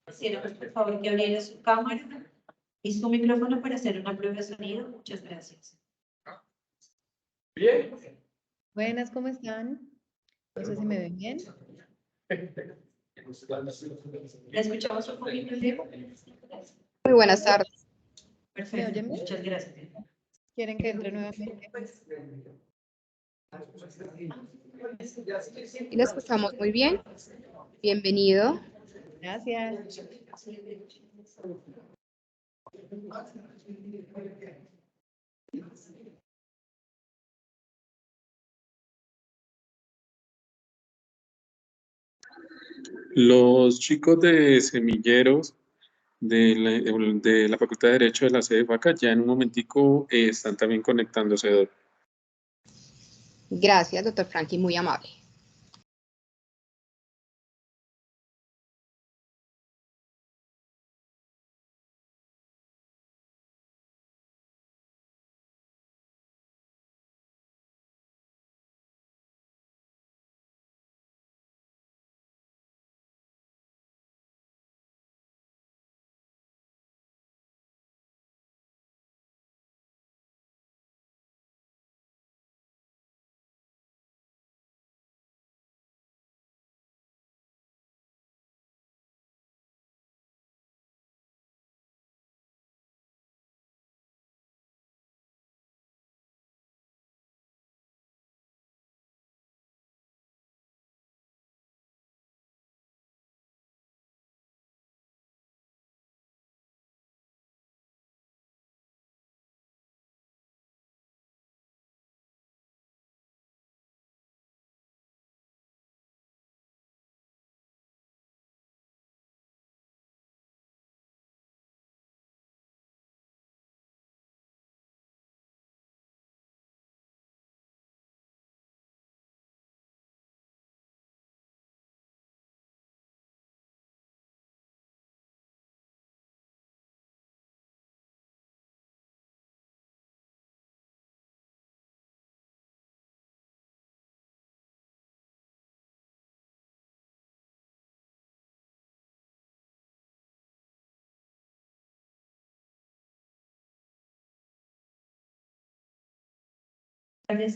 Quisiéramos, por favor, que abriera su cámara y su micrófono para hacer una prueba de sonido. Muchas gracias. Bien. Buenas, ¿cómo están? No sé si me ven bien. ¿La escuchamos un poquito lejos? Muy buenas tardes. Perfecto, oyen bien? muchas gracias. ¿Quieren que entre nuevamente? Y la escuchamos muy bien. Bienvenido. Gracias. Los chicos de semilleros de la Facultad de Derecho de la sede FACA ya en un momentico están también conectándose. Gracias, doctor Frankie, muy amable.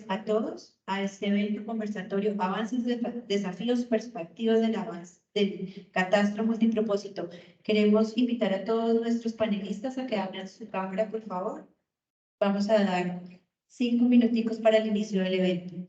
A todos a este evento conversatorio Avances, Desafíos, Perspectivas del Avance del Catastro Multipropósito. Queremos invitar a todos nuestros panelistas a que abran su cámara, por favor. Vamos a dar 5 minuticos para el inicio del evento.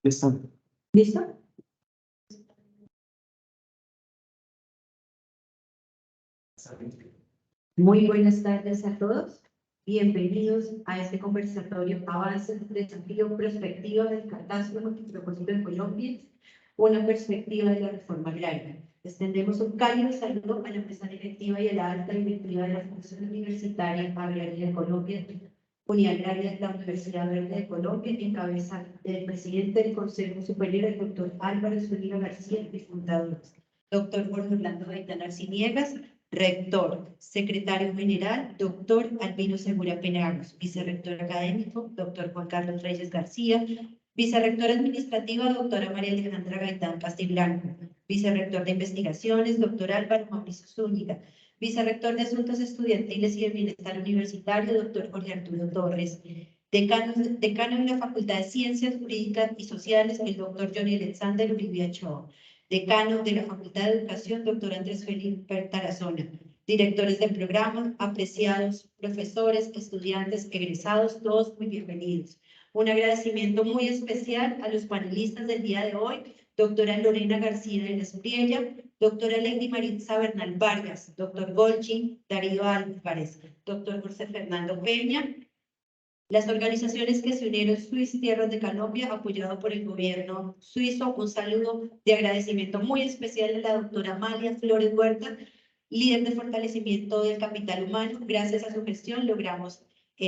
¿Listo? ¿Listo? Muy buenas tardes a todos. Bienvenidos a este conversatorio Avances, Desafío, Perspectiva del Catastro Multipropósito en Colombia, una perspectiva de la reforma agraria. Extendemos un cálido saludo a la mesa directiva y a la alta directiva de la Fundación Universitaria Agraria de Colombia, Uniagraria de la Universidad Verde de Colombia, en cabeza del presidente del Consejo Superior, el doctor Álvaro Zúñiga García, y fundadores, doctor Jorge Orlando Gaitán Arciniegas, rector, secretario general, doctor Albino Segura Penagos, vicerrector académico, doctor Juan Carlos Reyes García, vicerrectora administrativa, doctora María Alejandra Gaitán Castiblanco, vicerrector de investigaciones, doctor Álvaro Mauricio Zúñiga, vicerrector de asuntos estudiantiles y del bienestar universitario, doctor Jorge Arturo Torres, decano de la Facultad de Ciencias Jurídicas y Sociales, el doctor Johnny Alexander Uribe Ochoa, decano de la Facultad de Educación, doctor Andrés Felipe Tarazona, directores del programa, apreciados profesores, estudiantes, egresados, todos muy bienvenidos. Un agradecimiento muy especial a los panelistas del día de hoy, doctora Lorena García de la Espriella, doctora Lady Maritza Bernal Vargas, doctor Golchi, Darío Álvarez, doctor José Fernando Peña, las organizaciones que se unieron, Swiss Tierras de Colombia, apoyado por el gobierno suizo. Un saludo de agradecimiento muy especial a la doctora Amalia Flores Huerta, líder de fortalecimiento del capital humano. Gracias a su gestión logramos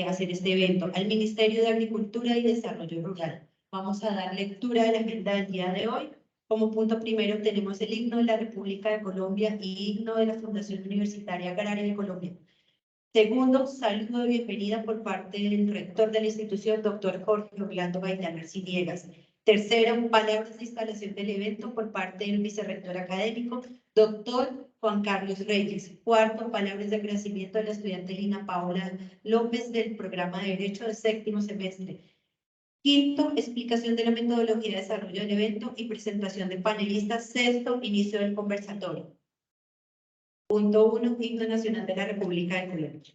hacer este evento. Al Ministerio de Agricultura y Desarrollo Rural. Vamos a dar lectura de la agenda del día de hoy. Como punto primero tenemos el himno de la República de Colombia y himno de la Fundación Universitaria Agraria de Colombia. Segundo, saludo de bienvenida por parte del rector de la institución, doctor Jorge Orlando Gaitán Arciniegas. Tercero, palabras de instalación del evento por parte del vicerrector académico, doctor Juan Carlos Reyes. Cuarto, palabras de agradecimiento a la estudiante Lina Paola López del programa de Derecho del séptimo semestre. Quinto, explicación de la metodología de desarrollo del evento y presentación de panelistas. Sexto, inicio del conversatorio. Punto 1, himno nacional de la República de Colombia.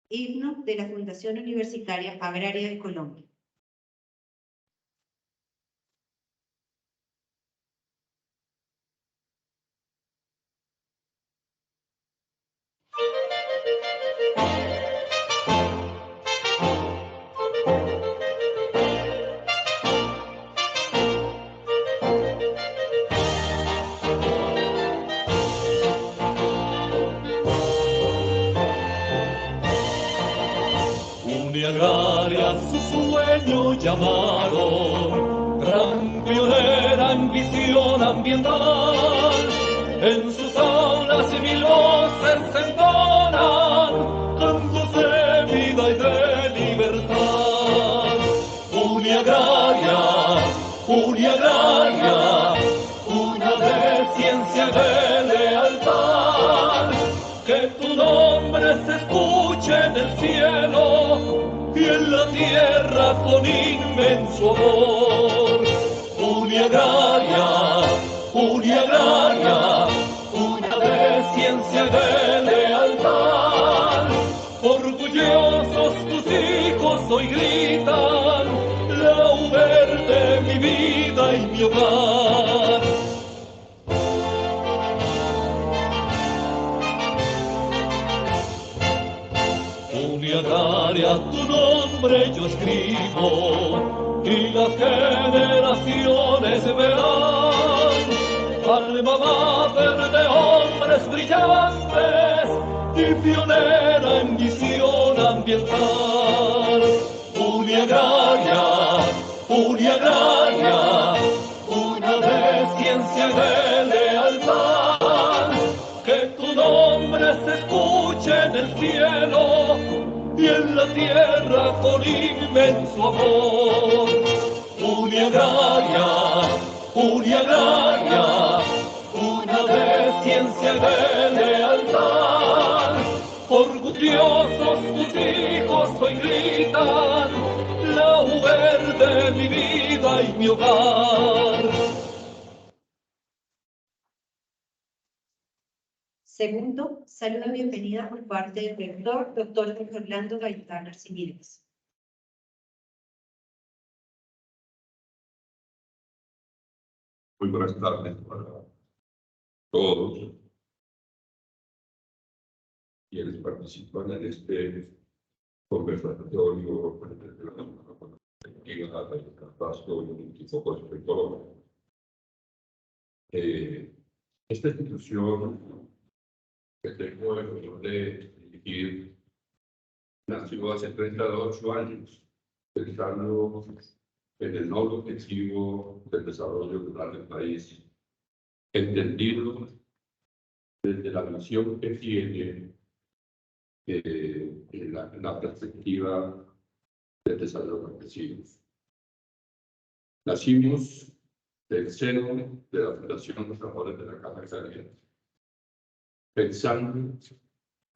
Himno de la Fundación Universitaria Agraria de Colombia. Agraria su sueño llamaron, gran pionera ambición ambiental. En sus aulas mil voces entonan, cantos de vida y de libertad. Uniagraria, una de ciencia y de lealtad. Que tu nombre se escuche en el cielo y en la tierra con inmenso amor. Uniagraria, una de ciencia y de lealtad. Orgullosos tus hijos hoy gritan, la UBER de mi vida y mi hogar. Uniagraria, tu nombre yo escribo y las generaciones verán alma mater de hombres brillantes y pionera en visión ambiental. Uniagraria, una de ciencia y de lealtad. Que tu nombre se escuche en el cielo y en la tierra con inmenso amor. Uniagraria, una de ciencia y de lealtad. Orgullosos tus hijos hoy gritan, la UBER de mi vida y mi hogar. Segundo, saludo y bienvenida por parte del rector, doctor Jorge Orlando Gaitán Arciniegas. Muy buenas tardes para todos quienes participan en este conversatorio de la Catastro y un equipo respecto. Esta institución que tengo el honor de dirigir nació hace 38 años, pensando en el noble objetivo del desarrollo rural del país, entendido desde la visión que tiene en la perspectiva del desarrollo campesino. Nacimos del seno de la Fundación Los Amores de la Caja Agraria, pensando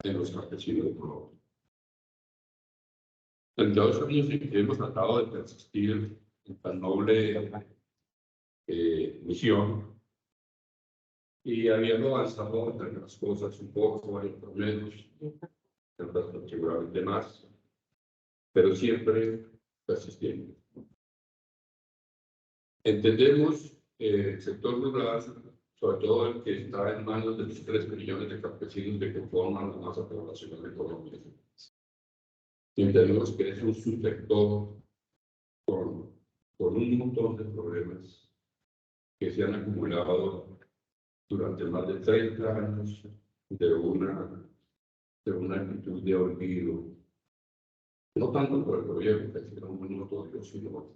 en los campesinos de Colombia. 32 años en que hemos tratado de persistir en tan noble misión y habiendo avanzado entre las cosas un poco, por menos, seguramente más, pero siempre persistiendo. Entendemos el sector rural, sobre todo el que está en manos de los 3 millones de campesinos que conforman la masa poblacional de Colombia. Y entendemos que es un subsector con un montón de problemas que se han acumulado durante más de 30 años de una actitud de olvido, no tanto por el gobierno, que es muy notorio, sino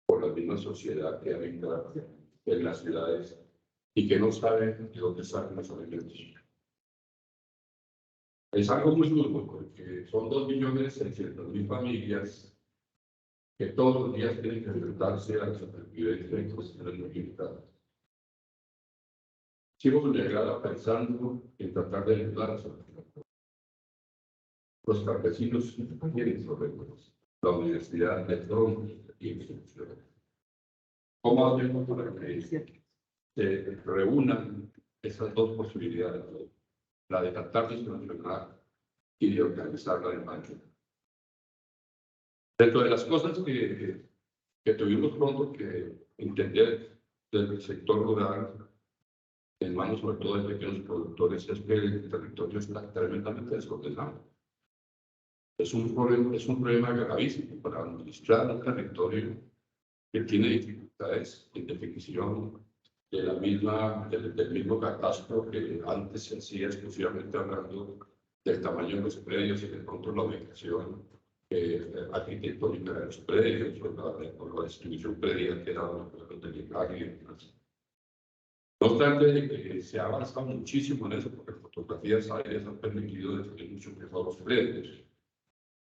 por la misma sociedad que habita en las ciudades y que no sabe de dónde salen los alimentos. Es algo muy duro porque son 2.600.000 familias que todos los días tienen que enfrentarse a la supervivencia en cuestiones muy limitadas. Sigo vulnerada pensando en tratar de ayudar a los campesinos tienen problemas. La Universidad de Toronto tiene soluciones. ¿Cómo hacemos para que se reúnan esas dos posibilidades? La de tratar de solucionar y de organizar la demanda. Dentro de las cosas que tuvimos pronto que entender desde el sector rural, en manos sobre todo de pequeños productores, es que el territorio está tremendamente desordenado. Es un problema gravísimo para administrar un territorio que tiene dificultades en definición del mismo catastro que antes se hacía exclusivamente hablando del tamaño de los predios y de pronto la ubicación arquitectónica de los predios o la distribución predial que era los de Licario y demás. No obstante, se ha avanzado muchísimo en eso porque fotografías aéreas han permitido definir mucho mejor los predios.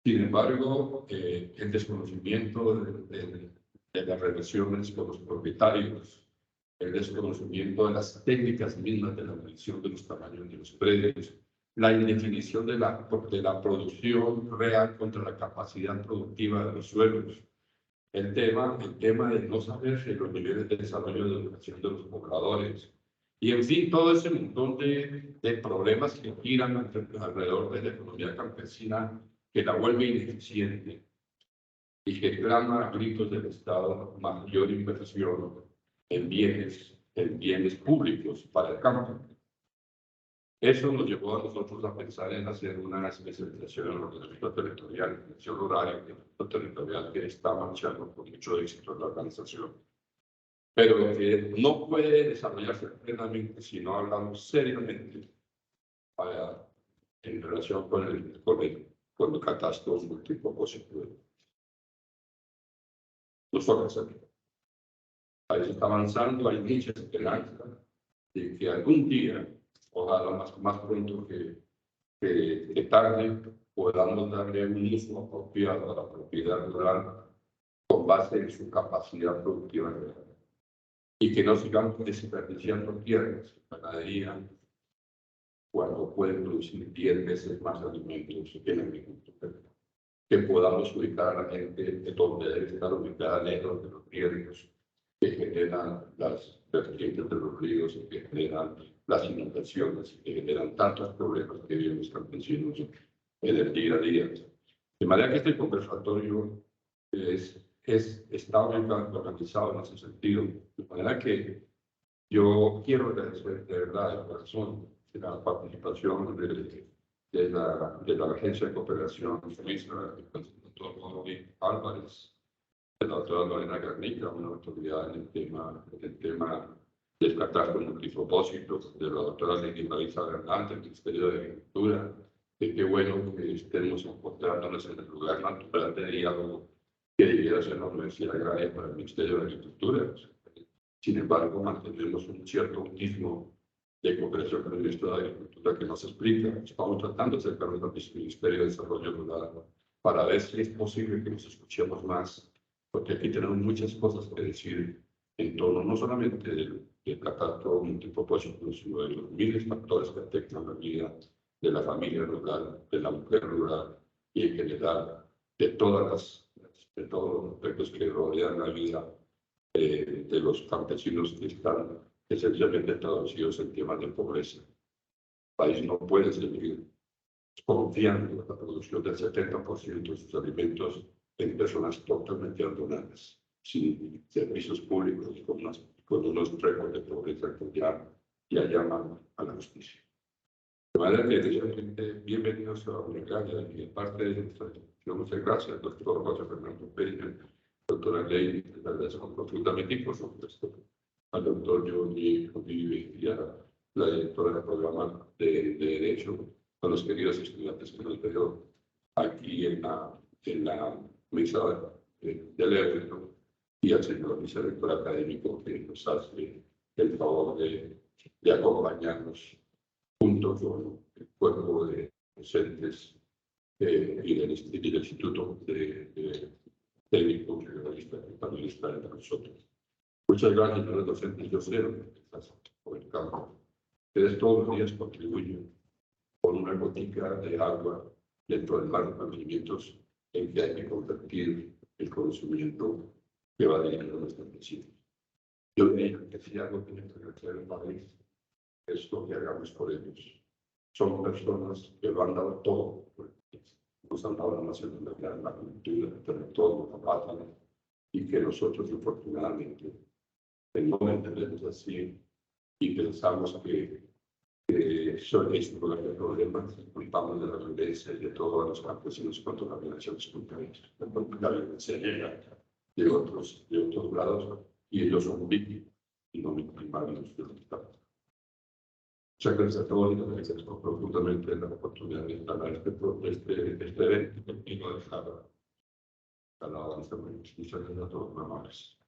Sin embargo, el desconocimiento de las relaciones con los propietarios, el desconocimiento de las técnicas mismas de la medición de los tamaños de los predios, la indefinición de la producción real contra la capacidad productiva de los suelos, el tema de no saber los niveles de desarrollo de educación de los pobladores, y en fin, todo ese montón de problemas que giran alrededor de la economía campesina que la vuelve ineficiente y que clama a gritos del Estado mayor inversión en bienes públicos para el campo. Eso nos llevó a nosotros a pensar en hacer una especialización en el ordenamiento territorial, en el sector rural y el ordenamiento territorial que está marchando con mucho éxito en la organización, pero que no puede desarrollarse plenamente si no hablamos seriamente en relación con el catastro multipropósito. Nosotros ahí se está avanzando, hay mucha esperanza de que algún día, ojalá más pronto que tarde, podamos darle un uso apropiado a la propiedad rural con base en su capacidad productiva real. Y que no sigamos desperdiciando tierras, ganadería, cuando pueden producir 10 veces más alimentos en agricultura. Que podamos ubicar a la gente donde debe estar ubicada, lejos de los riesgos que generan las vertientes de los ríos y que generan las inundaciones y que generan tantos problemas que viven los campesinos en el día a día. De manera que este conversatorio está organizado en ese sentido. De manera que yo quiero agradecer de verdad de corazón la participación de la Agencia de Cooperación Suiza, del doctor Mauri Álvarez, de la doctora Lorena Garnica, una autoridad en el tema del catastro multipropósito, de la doctora Lady Marisa Bernal, del Ministerio de Agricultura, que qué bueno que estemos encontrándonos en el lugar natural de diálogo que debiera ser la Universidad Agraria para el Ministerio de Agricultura. Sin embargo, mantenemos un cierto autismo de cooperación con el Ministerio de Agricultura que nos explica. Estamos tratando de acercarnos al Ministerio de Desarrollo Rural para ver si es posible que nos escuchemos más, porque aquí tenemos muchas cosas que decir en torno no solamente del catastro multipropósito, sino de los miles de factores que afectan la vida de la familia rural, de la mujer rural y en general de todos los aspectos que rodean la vida de los campesinos que están esencialmente traducidos en temas de pobreza. El país no puede seguir confiando en la producción del 70% de sus alimentos en personas totalmente abandonadas, sin servicios públicos, con unos récords de pobreza que ya llaman a la justicia. De manera que, bienvenidos a Unicaya y de parte de nuestra institución, muchas gracias, doctor José Fernando Peña, doctora Ley, les agradezco profundamente y por supuesto al doctor Jordi Uribe y a la directora del programa de Derecho, a los queridos estudiantes que nos veo aquí en la mesa del evento y al señor vicerrector académico que nos hace el favor de acompañarnos junto con el cuerpo de docentes y del Instituto Técnico Regionalista y Panelista entre nosotros. Muchas gracias a los docentes. Yo sé lo que estás por el campo. Ustedes todos los días contribuyen con una gotica de agua dentro del mar de conocimientos en que hay que convertir el conocimiento que va dirigido a nuestros principios. Yo diría que si algo tiene que hacer el país, es lo que hagamos por ellos. Son personas que lo han dado todo por el país. Nos han dado la nacionalidad, la cultura, el territorio, la patria, y que nosotros, infortunadamente, no entendemos así y pensamos que son estos los problemas, culpamos de la violencia y de todos los campesinos contra las relaciones culturales. La violencia llega de otros lados y ellos son víctimas y no victimarios de los estados. Muchas gracias a todos y les agradezco profundamente la oportunidad de estar en este evento y no dejar a la avanza. Muchas gracias a todos, amables.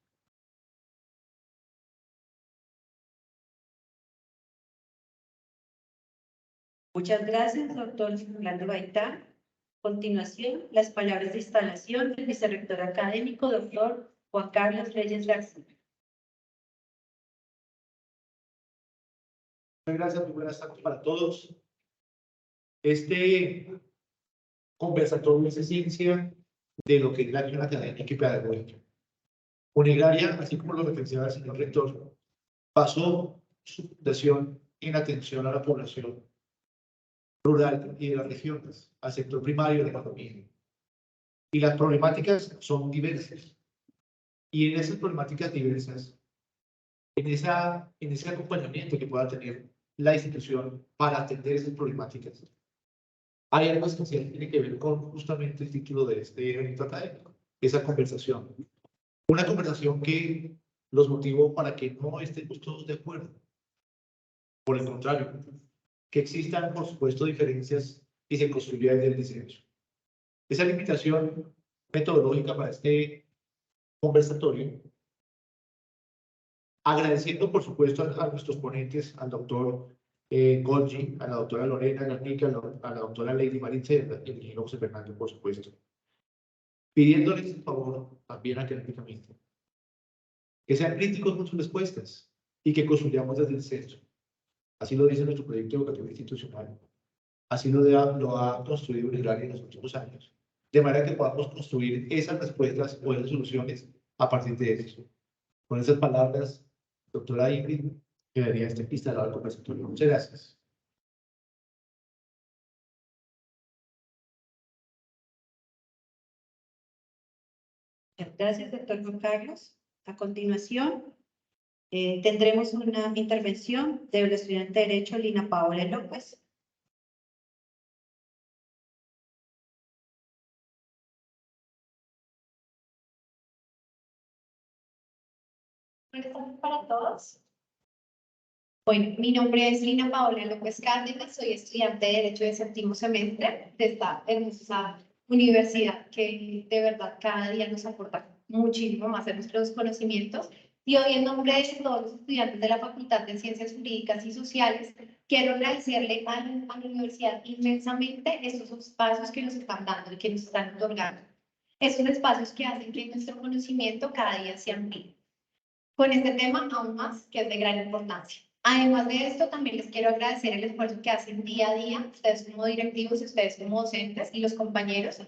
Muchas gracias, doctor Orlando Gaitán. A continuación, las palabras de instalación del vicerrector académico, doctor Juan Carlos Reyes García. Muchas gracias, muy buenas tardes para todos. Este conversatorio es esencia de lo que es la acción académica y pedagógica. Unigraria, así como lo referenciaba el señor rector, basó su fundación en atención a la población rural y de las regiones, al sector primario de la economía. Y las problemáticas son diversas. Y en esas problemáticas diversas, en ese acompañamiento que pueda tener la institución para atender esas problemáticas, hay algo especial que tiene que ver con justamente el título de este evento académico, esa conversación. Una conversación que los motivó para que no estemos todos de acuerdo. Por el contrario, que existan, por supuesto, diferencias y se construya desde el disenso. Esa limitación metodológica para este conversatorio, agradeciendo, por supuesto, a nuestros ponentes, al doctor Golgi, a la doctora Lorena Garnica, a la doctora Lady Maritza y al ingeniero José Fernando, por supuesto. Pidiéndoles, por favor, también académicamente, que sean críticos con sus respuestas y que construyamos desde el centro. Así lo dice nuestro proyecto educativo institucional. Así lo ha construido Unigraria en los últimos años. De manera que podamos construir esas respuestas o esas soluciones a partir de eso. Con esas palabras, doctora Ingrid, quedaría instalado el conversatorio. Muchas gracias. Gracias, doctor Juan Carlos. A continuación, tendremos una intervención de la estudiante de Derecho, Lina Paola López. Buenas tardes para todos. Bueno, mi nombre es Lina Paola López Cárdenas, soy estudiante de Derecho de séptimo semestre de esta hermosa universidad que de verdad cada día nos aporta muchísimo más a nuestros conocimientos. Y hoy en nombre de todos los estudiantes de la Facultad de Ciencias Jurídicas y Sociales, quiero agradecerle a la universidad inmensamente estos espacios que nos están dando y que nos están otorgando. Esos espacios que hacen que nuestro conocimiento cada día se amplíe. Con este tema aún más, que es de gran importancia. Además de esto, también les quiero agradecer el esfuerzo que hacen día a día, ustedes como directivos, ustedes como docentes y los compañeros,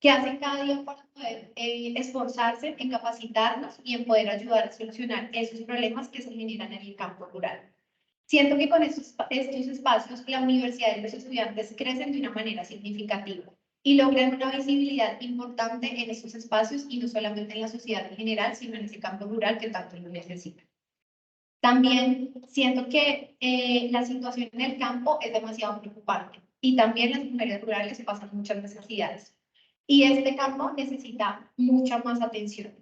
que hacen cada día para poder esforzarse en capacitarnos y en poder ayudar a solucionar esos problemas que se generan en el campo rural. Siento que con estos espacios la universidad y los estudiantes crecen de una manera significativa y logran una visibilidad importante en estos espacios y no solamente en la sociedad en general, sino en ese campo rural que tanto lo necesita. También siento que la situación en el campo es demasiado preocupante y también las mujeres rurales pasan muchas necesidades. Y este campo necesita mucha más atención.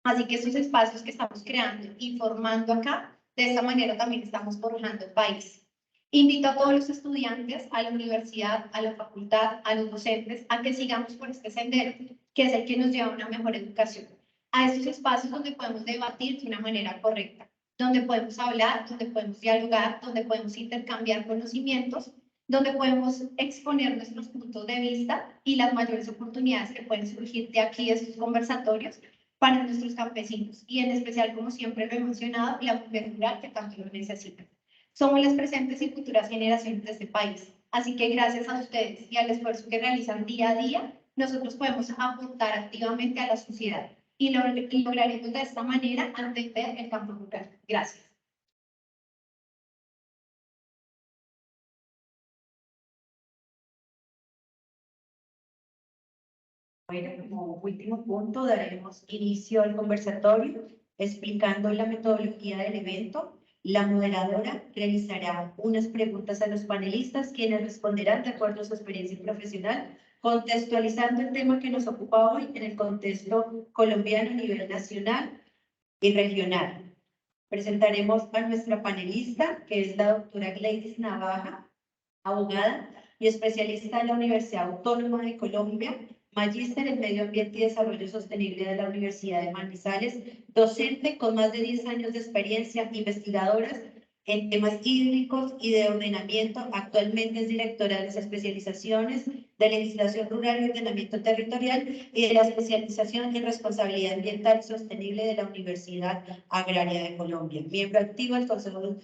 Así que estos espacios que estamos creando y formando acá, de esta manera también estamos forjando el país. Invito a todos los estudiantes, a la universidad, a la facultad, a los docentes, a que sigamos por este sendero, que es el que nos lleva a una mejor educación. A estos espacios donde podemos debatir de una manera correcta, donde podemos hablar, donde podemos dialogar, donde podemos intercambiar conocimientos donde podemos exponer nuestros puntos de vista y las mayores oportunidades que pueden surgir de aquí, de estos conversatorios, para nuestros campesinos, y en especial, como siempre lo he mencionado, la mujer rural que tanto lo necesita. Somos las presentes y futuras generaciones de este país, así que gracias a ustedes y al esfuerzo que realizan día a día, nosotros podemos aportar activamente a la sociedad y lograremos de esta manera entender el campo rural. Gracias. Bueno, como último punto, daremos inicio al conversatorio explicando la metodología del evento. La moderadora realizará unas preguntas a los panelistas, quienes responderán de acuerdo a su experiencia profesional, contextualizando el tema que nos ocupa hoy en el contexto colombiano a nivel nacional y regional. Presentaremos a nuestra panelista, que es la doctora Gleidis Navaja, abogada y especialista de la Universidad Autónoma de Colombia, magíster en Medio Ambiente y Desarrollo Sostenible de la Universidad de Manizales, docente con más de 10 años de experiencia, investigadora en temas hídricos y de ordenamiento. Actualmente es directora de las especializaciones de legislación rural y ordenamiento territorial y de la especialización en responsabilidad ambiental sostenible de la Universidad Agraria de Colombia. Miembro activo del Consejo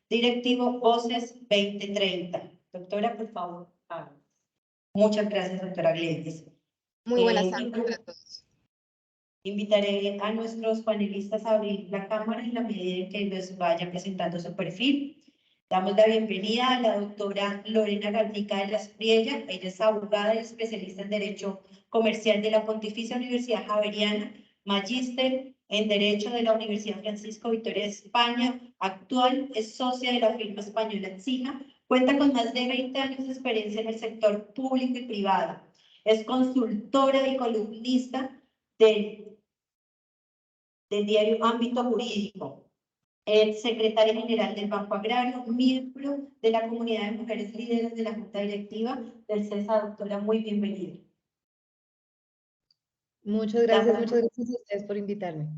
Directivo Voces 2030. Doctora, por favor. Muchas gracias, doctora Gleidis. Muy buenas tardes para todos. Invitaré a nuestros panelistas a abrir la cámara en la medida en que les vaya presentando su perfil. Damos la bienvenida a la doctora Lorena Garnica de la Espriella. Ella es abogada y especialista en Derecho Comercial de la Pontificia Universidad Javeriana, magíster en Derecho de la Universidad Francisco Vitoria de España. Actual es socia de la firma española Exija. Cuenta con más de 20 años de experiencia en el sector público y privado. Es consultora y columnista del diario Ámbito Jurídico. Es secretaria general del Banco Agrario, miembro de la comunidad de mujeres líderes de la Junta Directiva del CESA. Doctora, muy bienvenida. Muchas gracias a ustedes por invitarme.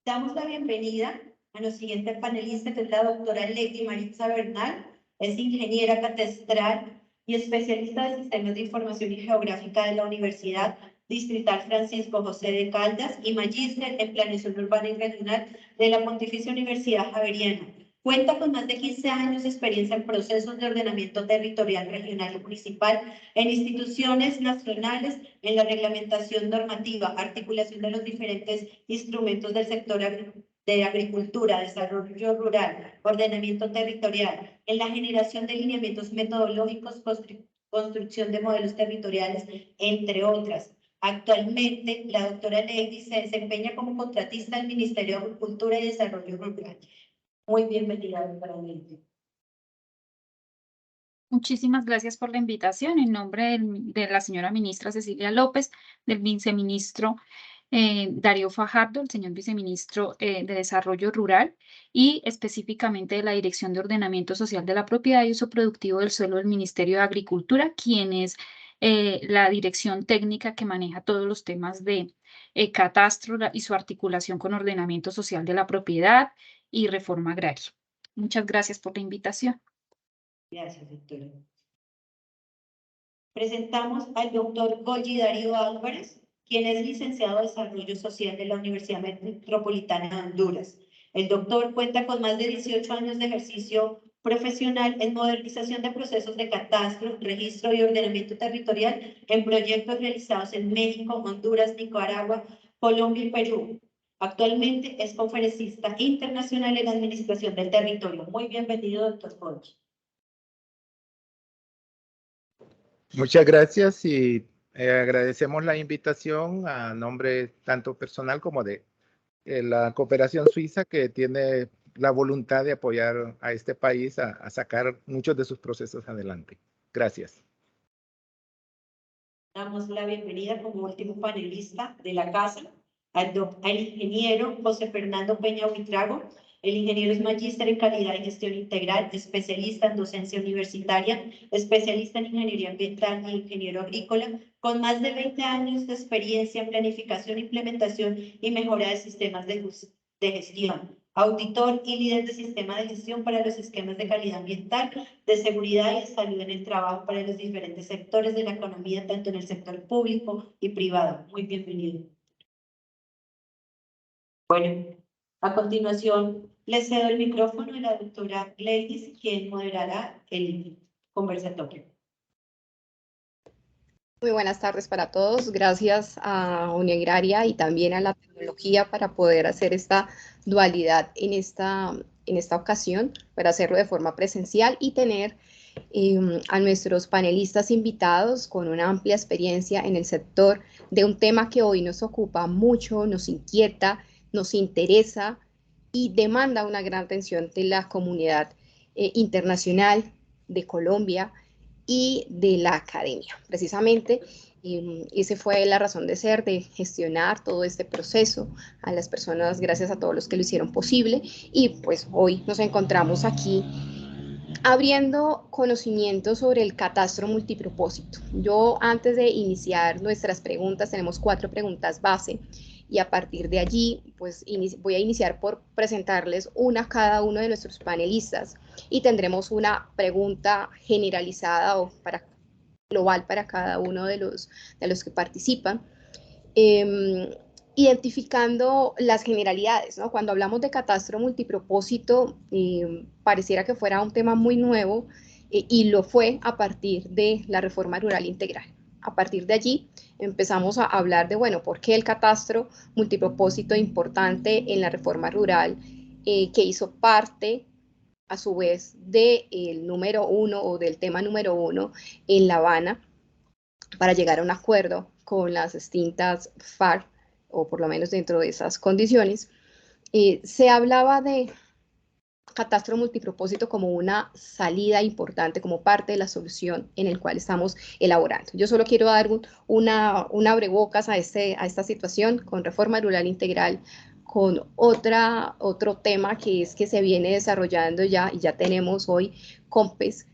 Damos la bienvenida a nuestra siguiente panelista, que es la doctora Lady Maritza Bernal. Es ingeniera catastral y especialista de Sistemas de Información y Geográfica de la Universidad Distrital Francisco José de Caldas y magíster en Planeación Urbana y Regional de la Pontificia Universidad Javeriana. Cuenta con más de 15 años de experiencia en procesos de ordenamiento territorial, regional y municipal, en instituciones nacionales, en la reglamentación normativa, articulación de los diferentes instrumentos del sector de agricultura, desarrollo rural, ordenamiento territorial, en la generación de lineamientos metodológicos, construcción de modelos territoriales, entre otras. Actualmente, la doctora Lady se desempeña como contratista del Ministerio de Agricultura y Desarrollo Rural. Muy bienvenida, doctora Lady. Muchísimas gracias por la invitación. En nombre de la señora ministra Cecilia López, del viceministro Darío Fajardo, el señor viceministro de Desarrollo Rural, y específicamente de la Dirección de Ordenamiento Social de la Propiedad y Uso Productivo del Suelo del Ministerio de Agricultura, quien es la dirección técnica que maneja todos los temas de catastro y su articulación con ordenamiento social de la propiedad y reforma agraria. Muchas gracias por la invitación. Gracias, doctora. Presentamos al doctor Golgi Darío Álvarez, quien es licenciado en Desarrollo Social de la Universidad Metropolitana de Honduras. El doctor cuenta con más de 18 años de ejercicio profesional en modernización de procesos de catastro, registro y ordenamiento territorial en proyectos realizados en México, Honduras, Nicaragua, Colombia y Perú. Actualmente es conferencista internacional en Administración del Territorio. Muy bienvenido, doctor Golgi. Muchas gracias y agradecemos la invitación a nombre tanto personal como de la cooperación suiza, que tiene la voluntad de apoyar a este país a sacar muchos de sus procesos adelante. Gracias. Damos la bienvenida como último panelista de la casa al ingeniero José Fernando Peña Huitrago. El ingeniero es magíster en calidad y gestión integral, especialista en docencia universitaria, especialista en ingeniería ambiental y ingeniero agrícola, con más de 20 años de experiencia en planificación, implementación y mejora de sistemas de gestión. auditor y líder de sistema de gestión para los esquemas de calidad ambiental, de seguridad y de salud en el trabajo para los diferentes sectores de la economía, tanto en el sector público y privado. Muy bienvenido. Bueno, a continuación le cedo el micrófono a la doctora Gleidis, quien moderará el conversatorio. Muy buenas tardes para todos. Gracias a Uniagraria y también a la tecnología para poder hacer esta dualidad en esta ocasión, para hacerlo de forma presencial y tener a nuestros panelistas invitados con una amplia experiencia en el sector de un tema que hoy nos ocupa mucho, nos inquieta, nos interesa y demanda una gran atención de la comunidad internacional de Colombia y de la academia. Precisamente, esa fue la razón de ser, de gestionar todo este proceso, a las personas, gracias a todos los que lo hicieron posible, y pues hoy nos encontramos aquí abriendo conocimiento sobre el catastro multipropósito. Yo, antes de iniciar nuestras preguntas, tenemos 4 preguntas base, y a partir de allí, pues voy a iniciar por presentarles una a cada uno de nuestros panelistas, y tendremos una pregunta generalizada o global para cada uno de los que participan, identificando las generalidades, ¿no? Cuando hablamos de catastro multipropósito, pareciera que fuera un tema muy nuevo, y lo fue a partir de la reforma rural integral. A partir de allí empezamos a hablar de, bueno, ¿por qué el catastro multipropósito importante en la reforma rural, que hizo parte a su vez del número 1 o del tema número 1 en La Habana, para llegar a un acuerdo con las distintas FARC, o por lo menos dentro de esas condiciones? Se hablaba de catastro multipropósito como una salida importante, como parte de la solución en el cual estamos elaborando. Yo solo quiero dar una abrebocas a esta situación con reforma rural integral, con otro tema que es que se viene desarrollando ya, y ya tenemos hoy COMPES.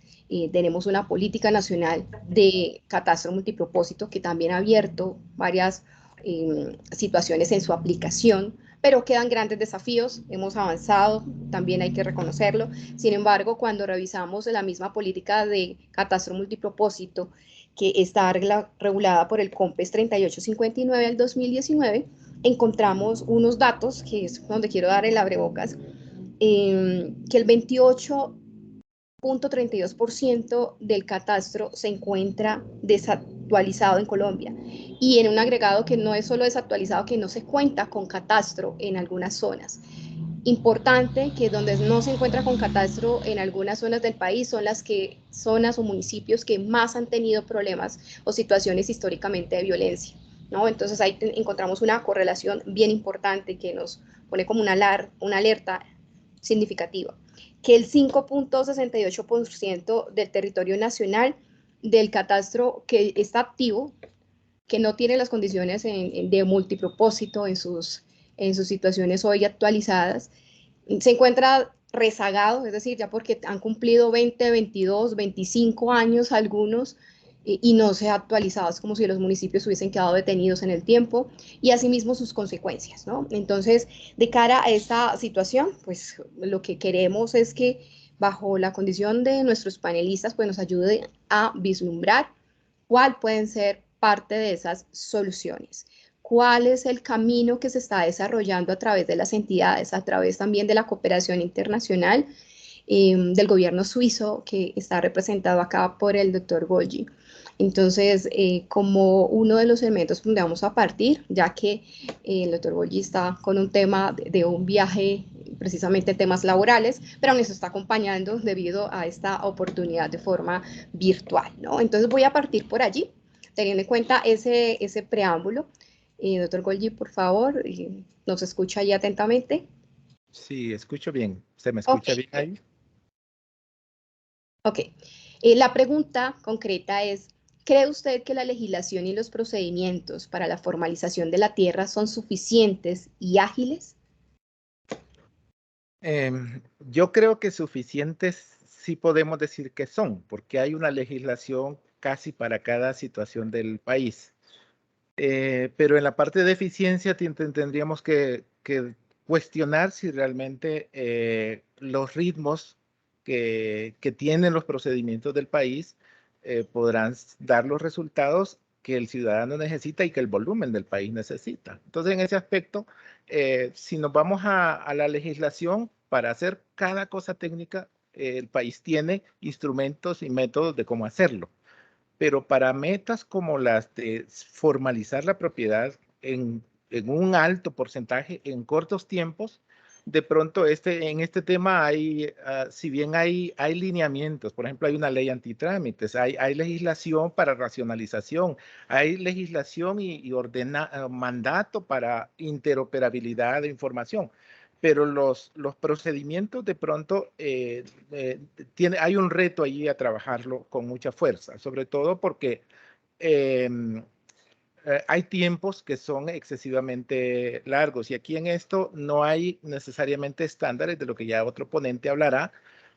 Tenemos una política nacional de catastro multipropósito que también ha abierto varias situaciones en su aplicación, pero quedan grandes desafíos. Hemos avanzado, también hay que reconocerlo. Sin embargo, cuando revisamos la misma política de catastro multipropósito, que está regulada por el COMPES 3859 al 2019, encontramos unos datos, que es donde quiero dar el abrebocas, que el 28.32% del catastro se encuentra desactualizado en Colombia, y en un agregado que no es solo desactualizado, que no se cuenta con catastro en algunas zonas. Importante que donde no se encuentra con catastro en algunas zonas del país son zonas o municipios que más han tenido problemas o situaciones históricamente de violencia, ¿no? Entonces ahí encontramos una correlación bien importante que nos pone como una alerta significativa, que el 5.68% del territorio nacional del catastro que está activo, que no tiene las condiciones de multipropósito en sus situaciones hoy actualizadas, se encuentra rezagado, es decir, ya porque han cumplido 20, 22, 25 años algunos, y no se ha actualizado. Es como si los municipios hubiesen quedado detenidos en el tiempo, y asimismo sus consecuencias, ¿no? Entonces, de cara a esta situación, pues lo que queremos es que, bajo la condición de nuestros panelistas, pues nos ayude a vislumbrar cuál pueden ser parte de esas soluciones, cuál es el camino que se está desarrollando a través de las entidades, a través también de la cooperación internacional, del gobierno suizo, que está representado acá por el doctor Golgi. Entonces, como uno de los elementos donde vamos a partir, ya que el doctor Golgi está con un tema de un viaje, precisamente temas laborales, pero nos está acompañando debido a esta oportunidad de forma virtual, ¿no? Entonces voy a partir por allí, teniendo en cuenta ese preámbulo. Doctor Golgi, por favor, ¿nos escucha ahí atentamente? Sí, escucho bien. ¿Se me escucha bien ahí? Ok. La pregunta concreta es, ¿cree usted que la legislación y los procedimientos para la formalización de la tierra son suficientes y ágiles? Yo creo que suficientes sí podemos decir que son, porque hay una legislación casi para cada situación del país. Pero en la parte de eficiencia tendríamos que cuestionar si realmente los ritmos que tienen los procedimientos del país podrán dar los resultados que el ciudadano necesita y que el volumen del país necesita. Entonces, en ese aspecto, si nos vamos a la legislación, para hacer cada cosa técnica, el país tiene instrumentos y métodos de cómo hacerlo. Pero para metas como las de formalizar la propiedad en un alto porcentaje en cortos tiempos, de pronto en este tema hay, si bien hay lineamientos, por ejemplo, hay una ley antitrámites, hay legislación para racionalización, hay legislación y mandato para interoperabilidad de información, pero los procedimientos de pronto hay un reto allí a trabajarlo con mucha fuerza, sobre todo porque hay tiempos que son excesivamente largos y aquí en esto no hay necesariamente estándares de lo que ya otro ponente hablará,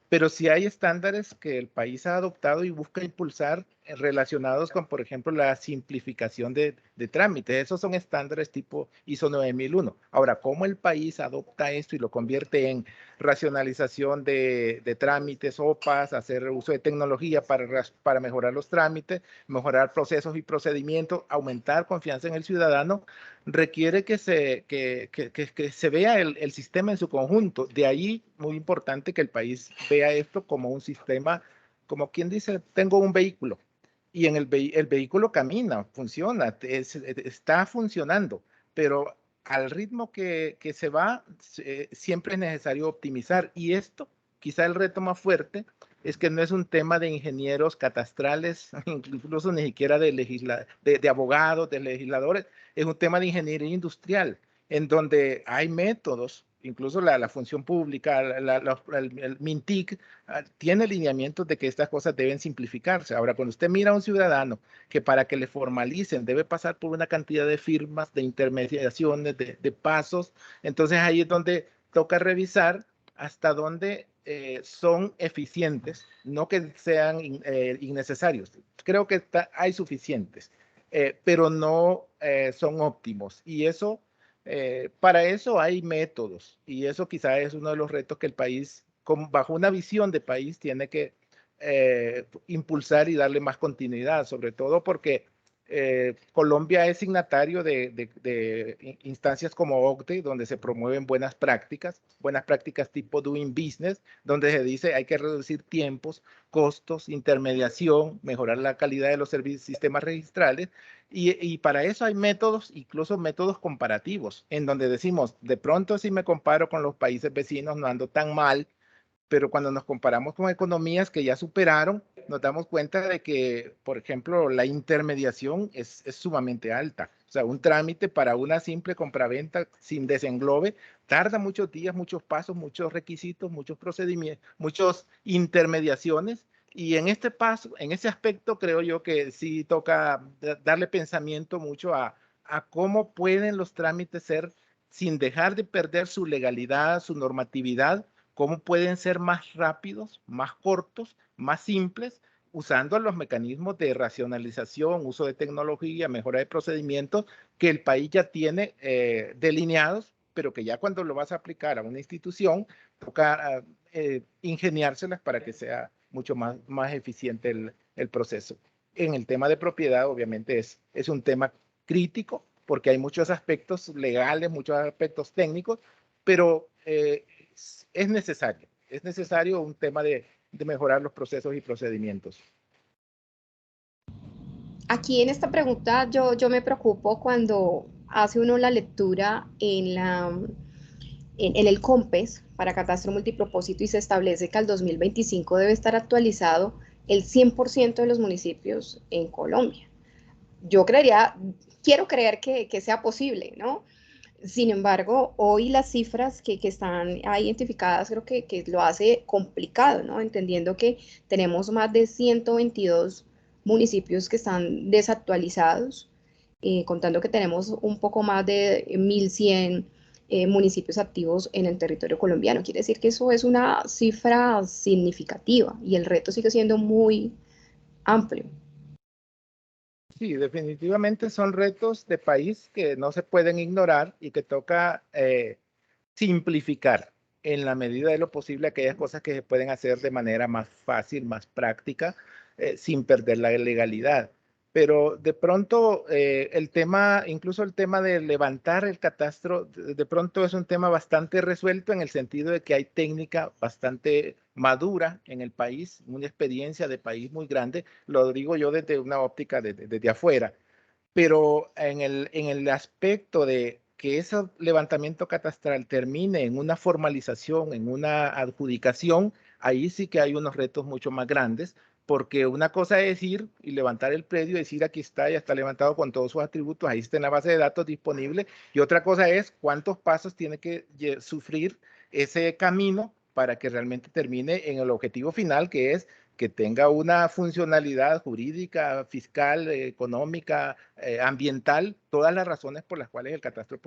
pero sí hay estándares que el país ha adoptado y busca impulsar relacionados con, por ejemplo, la simplificación de trámites. Esos son estándares tipo ISO 9001. Ahora, ¿cómo el país adopta esto y lo convierte en racionalización de trámites, OPAs, hacer uso de tecnología para mejorar los trámites, mejorar procesos y procedimientos, aumentar confianza en el ciudadano? Requiere que se vea el sistema en su conjunto. De ahí, muy importante que el país vea esto como un sistema, como quien dice, tengo un vehículo y el vehículo camina, funciona, está funcionando, pero al ritmo que se va, siempre es necesario optimizar. Y esto, quizá el reto más fuerte, es que no es un tema de ingenieros catastrales, incluso ni siquiera de abogados, de legisladores, es un tema de ingeniería industrial, en donde hay métodos, incluso la función pública, el MINTIC, tiene lineamientos de que estas cosas deben simplificarse. Ahora, cuando usted mira a un ciudadano que para que le formalicen debe pasar por una cantidad de firmas, de intermediaciones, de pasos, entonces ahí es donde toca revisar hasta dónde son eficientes, no que sean innecesarios. Creo que hay suficientes, pero no son óptimos. Y eso, para eso hay métodos. Y eso quizá es uno de los retos que el país, bajo una visión de país, tiene que impulsar y darle más continuidad, sobre todo porque Colombia es signatario de instancias como OCDE, donde se promueven buenas prácticas tipo Doing Business, donde se dice hay que reducir tiempos, costos, intermediación, mejorar la calidad de los sistemas registrales, y para eso hay métodos, incluso métodos comparativos, en donde decimos, de pronto si me comparo con los países vecinos no ando tan mal, pero cuando nos comparamos con economías que ya superaron, nos damos cuenta de que, por ejemplo, la intermediación es sumamente alta. O sea, un trámite para una simple compraventa sin desenglobe tarda muchos días, muchos pasos, muchos requisitos, muchos procedimientos, muchas intermediaciones. Y en este paso, en ese aspecto, creo yo que sí toca darle pensamiento mucho a cómo pueden los trámites ser, sin dejar de perder su legalidad, su normatividad, cómo pueden ser más rápidos, más cortos, más simples, usando los mecanismos de racionalización, uso de tecnología, mejora de procedimientos que el país ya tiene delineados, pero que ya cuando lo vas a aplicar a una institución, toca ingeniárselas para que sea mucho más eficiente el proceso. En el tema de propiedad, obviamente, es un tema crítico, porque hay muchos aspectos legales, muchos aspectos técnicos, pero es necesario un tema de mejorar los procesos y procedimientos. Aquí en esta pregunta yo me preocupo cuando hace uno la lectura en el COMPES para catastro multipropósito y se establece que al 2025 debe estar actualizado el 100% de los municipios en Colombia. Yo quiero creer que sea posible, ¿no? Sin embargo, hoy las cifras que están ahí identificadas creo que lo hace complicado, ¿no? Entendiendo que tenemos más de 122 municipios que están desactualizados, contando que tenemos un poco más de 1.100 municipios activos en el territorio colombiano. Quiere decir que eso es una cifra significativa y el reto sigue siendo muy amplio. Sí, definitivamente son retos de país que no se pueden ignorar y que toca simplificar en la medida de lo posible aquellas cosas que se pueden hacer de manera más fácil, más práctica, sin perder la legalidad. Pero de pronto el tema, incluso el tema de levantar el catastro, de pronto es un tema bastante resuelto en el sentido de que hay técnica bastante madura en el país, una experiencia de país muy grande, lo digo yo desde una óptica desde afuera. Pero en el aspecto de que ese levantamiento catastral termine en una formalización, en una adjudicación, ahí sí que hay unos retos mucho más grandes, porque una cosa es ir y levantar el predio, decir aquí está, ya está levantado con todos sus atributos, ahí está en la base de datos disponible, y otra cosa es cuántos pasos tiene que sufrir ese camino para que realmente termine en el objetivo final, que es que tenga una funcionalidad jurídica, fiscal, económica, ambiental, todas las razones por las cuales el catastro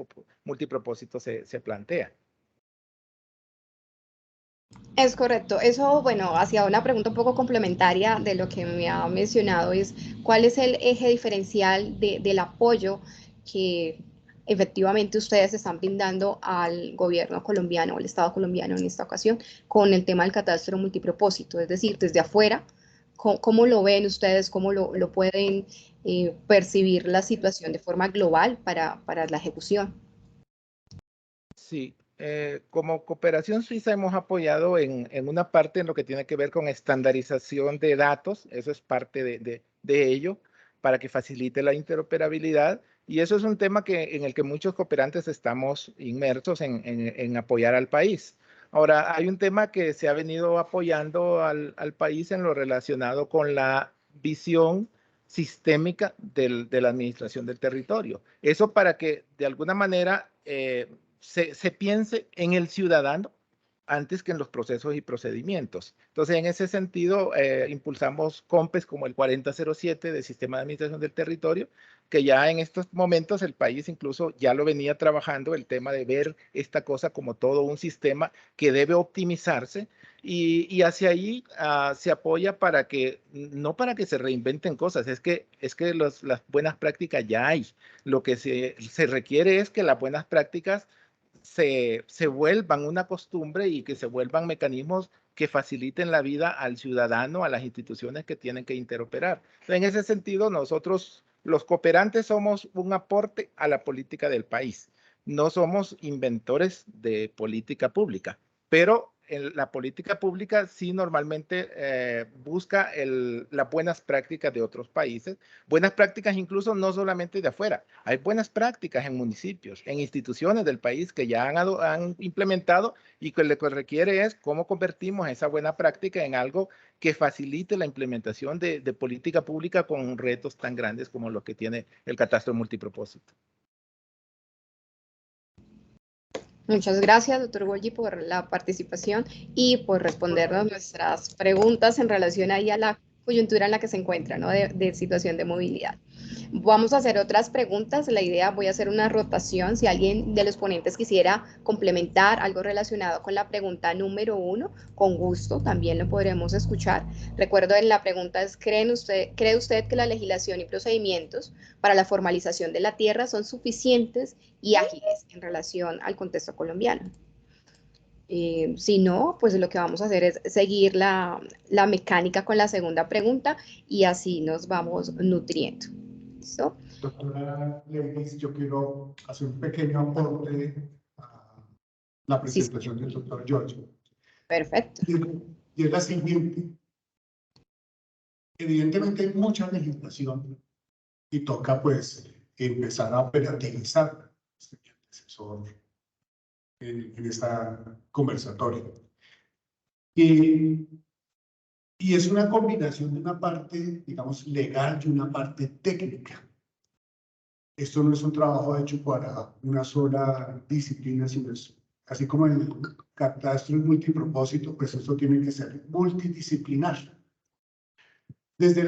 multipropósito se plantea. Es correcto. Eso, bueno, hacia una pregunta un poco complementaria de lo que me ha mencionado es cuál es el eje diferencial del apoyo que efectivamente ustedes están brindando al gobierno colombiano, al Estado colombiano en esta ocasión, con el tema del catastro multipropósito. Es decir, desde afuera, ¿cómo lo ven ustedes? ¿Cómo lo pueden percibir la situación de forma global para la ejecución? Sí, como Cooperación Suiza hemos apoyado en una parte en lo que tiene que ver con estandarización de datos, eso es parte de ello, para que facilite la interoperabilidad, y eso es un tema en el que muchos cooperantes estamos inmersos en apoyar al país. Ahora, hay un tema que se ha venido apoyando al país en lo relacionado con la visión sistémica de la administración del territorio. Eso para que de alguna manera se piense en el ciudadano antes que en los procesos y procedimientos. Entonces, en ese sentido, impulsamos COMPES como el 4007 del Sistema de Administración del Territorio, que ya en estos momentos el país incluso ya lo venía trabajando, el tema de ver esta cosa como todo un sistema que debe optimizarse, y hacia ahí se apoya para que, no para que se reinventen cosas, es que las buenas prácticas ya hay. Lo que se requiere es que las buenas prácticas se vuelvan una costumbre y que se vuelvan mecanismos que faciliten la vida al ciudadano, a las instituciones que tienen que interoperar. En ese sentido, nosotros, los cooperantes, somos un aporte a la política del país. No somos inventores de política pública, pero la política pública sí normalmente busca las buenas prácticas de otros países, buenas prácticas incluso no solamente de afuera, hay buenas prácticas en municipios, en instituciones del país que ya han implementado, y que lo que requiere es cómo convertimos esa buena práctica en algo que facilite la implementación de política pública con retos tan grandes como los que tiene el catastro multipropósito. Muchas gracias, doctor Golgi, por la participación y por respondernos nuestras preguntas en relación ahí a la coyuntura en la que se encuentra, ¿no? de situación de movilidad. Vamos a hacer otras preguntas. La idea, voy a hacer una rotación. Si alguien de los ponentes quisiera complementar algo relacionado con la pregunta número 1, con gusto, también lo podremos escuchar. Recuerdo, en la pregunta es, ¿cree usted que la legislación y procedimientos para la formalización de la tierra son suficientes y ágiles en relación al contexto colombiano? Si no, pues lo que vamos a hacer es seguir la mecánica con la segunda pregunta y así nos vamos nutriendo. ¿Listo? Doctora Lewis, yo quiero hacer un pequeño aporte a la presentación del doctor Giorgio. Perfecto. Y es la siguiente. Evidentemente hay mucha legislación y toca pues empezar a operativizar este asesor en esta conversatoria. Y es una combinación de una parte, digamos, legal y una parte técnica. Esto no es un trabajo hecho para una sola disciplina, sino es, así como el catastro es multipropósito, pues esto tiene que ser multidisciplinar. Desde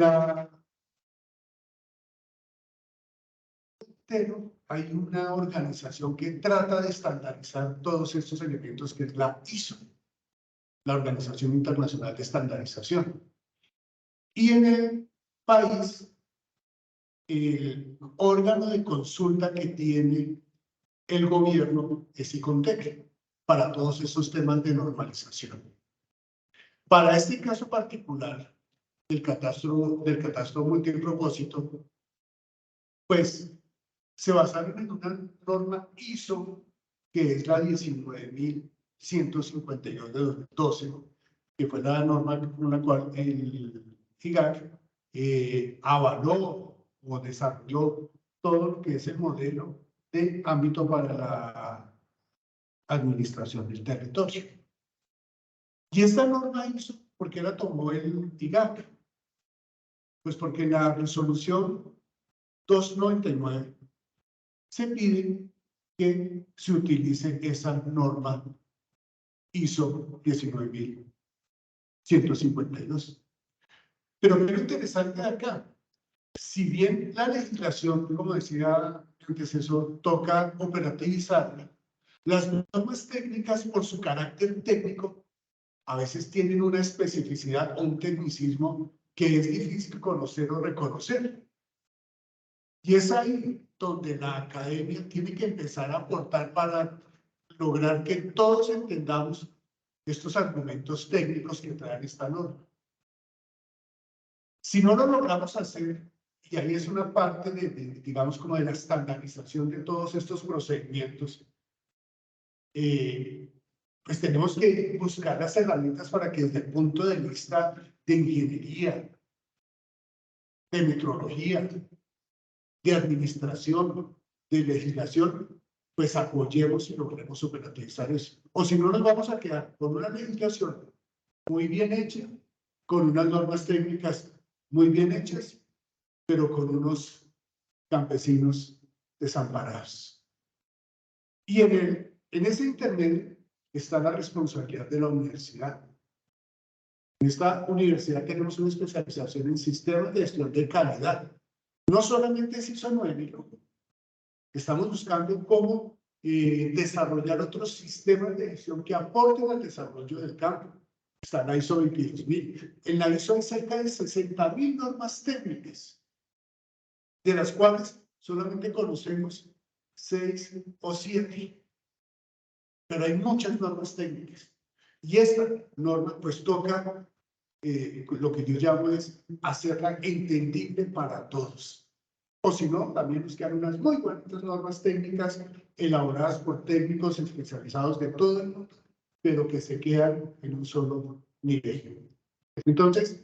pero hay una organización que trata de estandarizar todos estos elementos, que es la ISO, la Organización Internacional de Estandarización. Y en el país, el órgano de consulta que tiene el gobierno es ICONTEC. para todos esos temas de normalización. Para este caso particular del catastro multipropósito, pues se basaron en una norma ISO que es la 19.152 de 2012, que fue la norma con la cual el IGAC avaló o desarrolló todo lo que es el modelo de ámbito para la administración del territorio. Y esta norma hizo, ¿por qué la tomó el IGAC? Pues porque en la resolución 299 se pide que se utilice esa norma ISO 19.152. Pero lo interesante de acá, si bien la legislación, como decía antes, eso toca operativizarla, las normas técnicas, por su carácter técnico, a veces tienen una especificidad o un tecnicismo que es difícil conocer o reconocer. Y es ahí donde la academia tiene que empezar a aportar para lograr que todos entendamos estos argumentos técnicos que traen esta norma. Si no lo logramos hacer, y ahí es una parte digamos, como de la estandarización de todos estos procedimientos, pues tenemos que buscar las herramientas para que desde el punto de vista de ingeniería, de metrología, de administración, de legislación, pues apoyemos y logremos operativizar eso. O si no, nos vamos a quedar con una legislación muy bien hecha, con unas normas técnicas muy bien hechas, pero con unos campesinos desamparados. Y en ese intermedio está la responsabilidad de la universidad. En esta universidad tenemos una especialización en sistemas de gestión de calidad. No solamente es ISO 9000, estamos buscando cómo desarrollar otros sistemas de gestión que aporten al desarrollo del campo. Está la ISO 22000. En la ISO hay cerca de 60.000 normas técnicas, de las cuales solamente conocemos 6 o 7. Pero hay muchas normas técnicas. Y esta norma pues toca, lo que yo llamo es hacerla entendible para todos. O si no, también buscar unas muy buenas normas técnicas elaboradas por técnicos especializados de todo el mundo, pero que se quedan en un solo nivel. Entonces,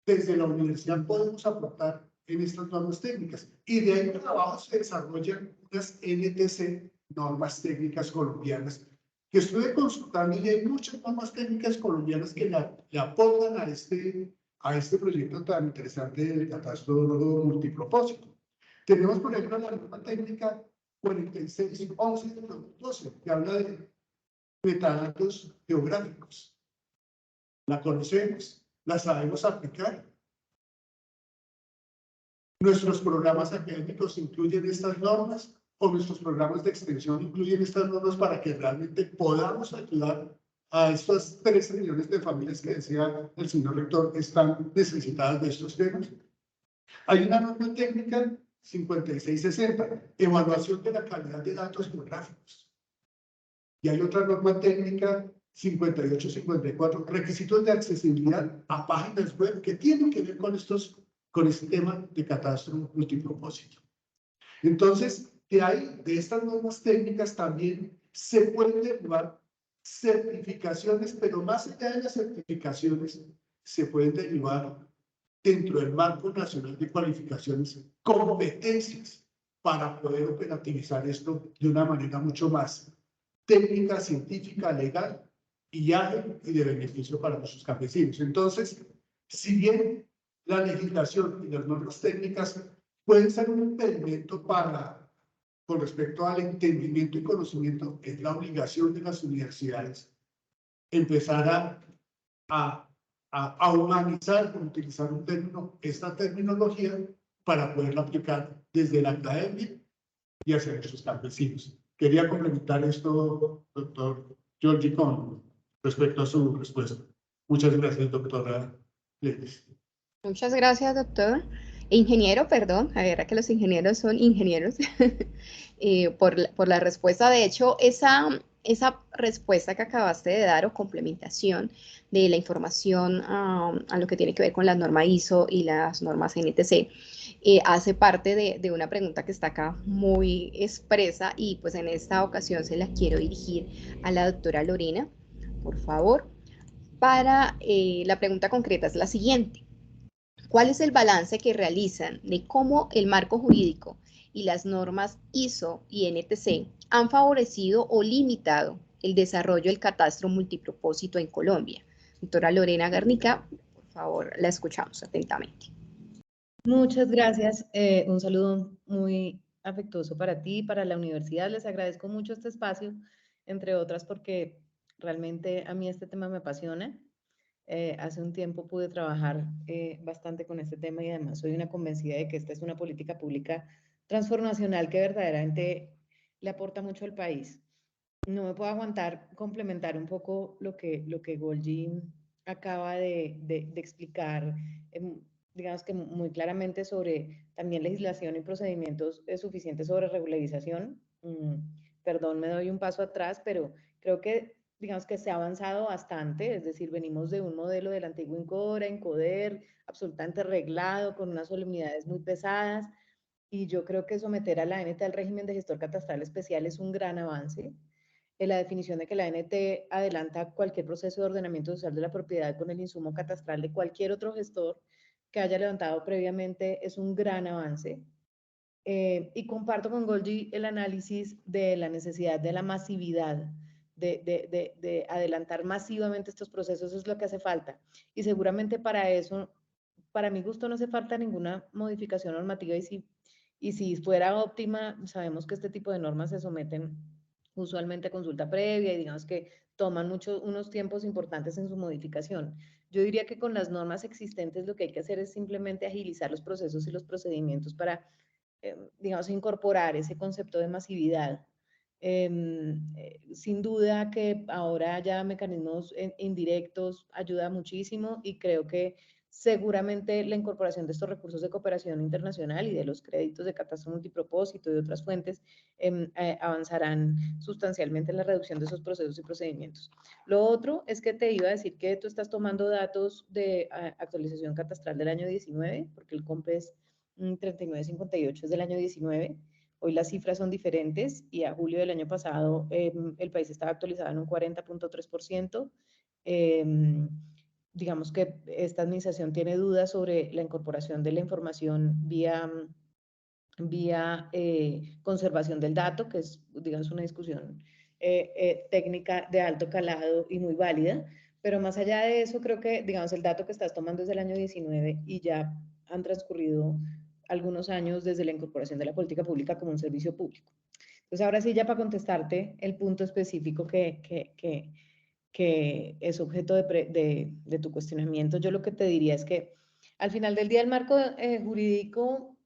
desde la universidad podemos aportar en estas normas técnicas. Y de ahí para abajo se desarrollan unas NTC, normas técnicas colombianas, que estuve consultando, y hay muchas normas técnicas colombianas que le aportan a este proyecto tan interesante del catastro multipropósito. Tenemos, por ejemplo, la norma técnica 4611 de 2012, que habla de metadatos geográficos. La conocemos, la sabemos aplicar. Nuestros programas académicos incluyen estas normas, o nuestros programas de extensión incluyen estas normas para que realmente podamos ayudar a estas 13 millones de familias que decía el señor rector están necesitadas de estos temas. Hay una norma técnica 5660, evaluación de la calidad de datos geográficos. Y hay otra norma técnica 5854, requisitos de accesibilidad a páginas web, que tienen que ver con este tema de catastro multipropósito. Entonces, de estas normas técnicas también se pueden derivar certificaciones, pero más allá de las certificaciones, se pueden derivar dentro del marco nacional de cualificaciones competencias para poder operativizar esto de una manera mucho más técnica, científica, legal y ágil y de beneficio para nuestros campesinos. Entonces, si bien la legislación y las normas técnicas pueden ser un impedimento con respecto al entendimiento y conocimiento, es la obligación de las universidades empezar a humanizar, por utilizar un término, esta terminología para poderla aplicar desde la academia y hacia nuestros campesinos. Quería complementar esto, doctor Giorgi, con respecto a su respuesta. Muchas gracias, doctora Lelis. Muchas gracias, doctor. Ingeniero, perdón, a ver, que los ingenieros son ingenieros, por la respuesta. De hecho, esa esa respuesta que acabaste de dar o complementación de la información a lo que tiene que ver con la norma ISO y las normas NTC, hace parte de una pregunta que está acá muy expresa y pues en esta ocasión se la quiero dirigir a la doctora Lorena, por favor. La pregunta concreta es la siguiente. ¿Cuál es el balance que realizan de cómo el marco jurídico y las normas ISO y NTC han favorecido o limitado el desarrollo del catastro multipropósito en Colombia? Doctora Lorena Garnica, por favor, la escuchamos atentamente. Muchas gracias. Un saludo muy afectuoso para ti, para la universidad. Les agradezco mucho este espacio, entre otras porque realmente a mí este tema me apasiona. Hace un tiempo pude trabajar bastante con este tema y además soy una convencida de que esta es una política pública transformacional que verdaderamente le aporta mucho al país. No me puedo aguantar complementar un poco lo que Golgi acaba de explicar, digamos que muy claramente sobre también legislación y procedimientos suficientes sobre regularización. Perdón, me doy un paso atrás, pero creo que digamos que se ha avanzado bastante, es decir, venimos de un modelo del antiguo INCODER, absolutamente reglado, con unas solemnidades muy pesadas, y yo creo que someter a la ANT al régimen de gestor catastral especial es un gran avance. En la definición de que la ANT adelanta cualquier proceso de ordenamiento social de la propiedad con el insumo catastral de cualquier otro gestor que haya levantado previamente es un gran avance. Y comparto con Golgi el análisis de la necesidad de la masividad, de adelantar masivamente estos procesos, es lo que hace falta. Y seguramente para eso, para mi gusto, no hace falta ninguna modificación normativa y si fuera óptima, sabemos que este tipo de normas se someten usualmente a consulta previa y digamos que toman unos tiempos importantes en su modificación. Yo diría que con las normas existentes lo que hay que hacer es simplemente agilizar los procesos y los procedimientos para digamos, incorporar ese concepto de masividad. Sin duda que ahora haya mecanismos indirectos ayuda muchísimo y creo que seguramente la incorporación de estos recursos de cooperación internacional y de los créditos de catastro multipropósito y de otras fuentes avanzarán sustancialmente en la reducción de esos procesos y procedimientos. Lo otro es que te iba a decir que tú estás tomando datos de actualización catastral del año 19, porque el COMPES 3958 es del año 19. Hoy las cifras son diferentes y a julio del año pasado el país estaba actualizado en un 40.3%. Digamos que esta administración tiene dudas sobre la incorporación de la información vía conservación del dato, que es, digamos, una discusión técnica de alto calado y muy válida. Pero más allá de eso, creo que, digamos, el dato que estás tomando es del año 19 y ya han transcurrido algunos años desde la incorporación de la política pública como un servicio público. Entonces, ahora sí, ya para contestarte el punto específico que es objeto de tu cuestionamiento, yo lo que te diría es que al final del día el marco jurídico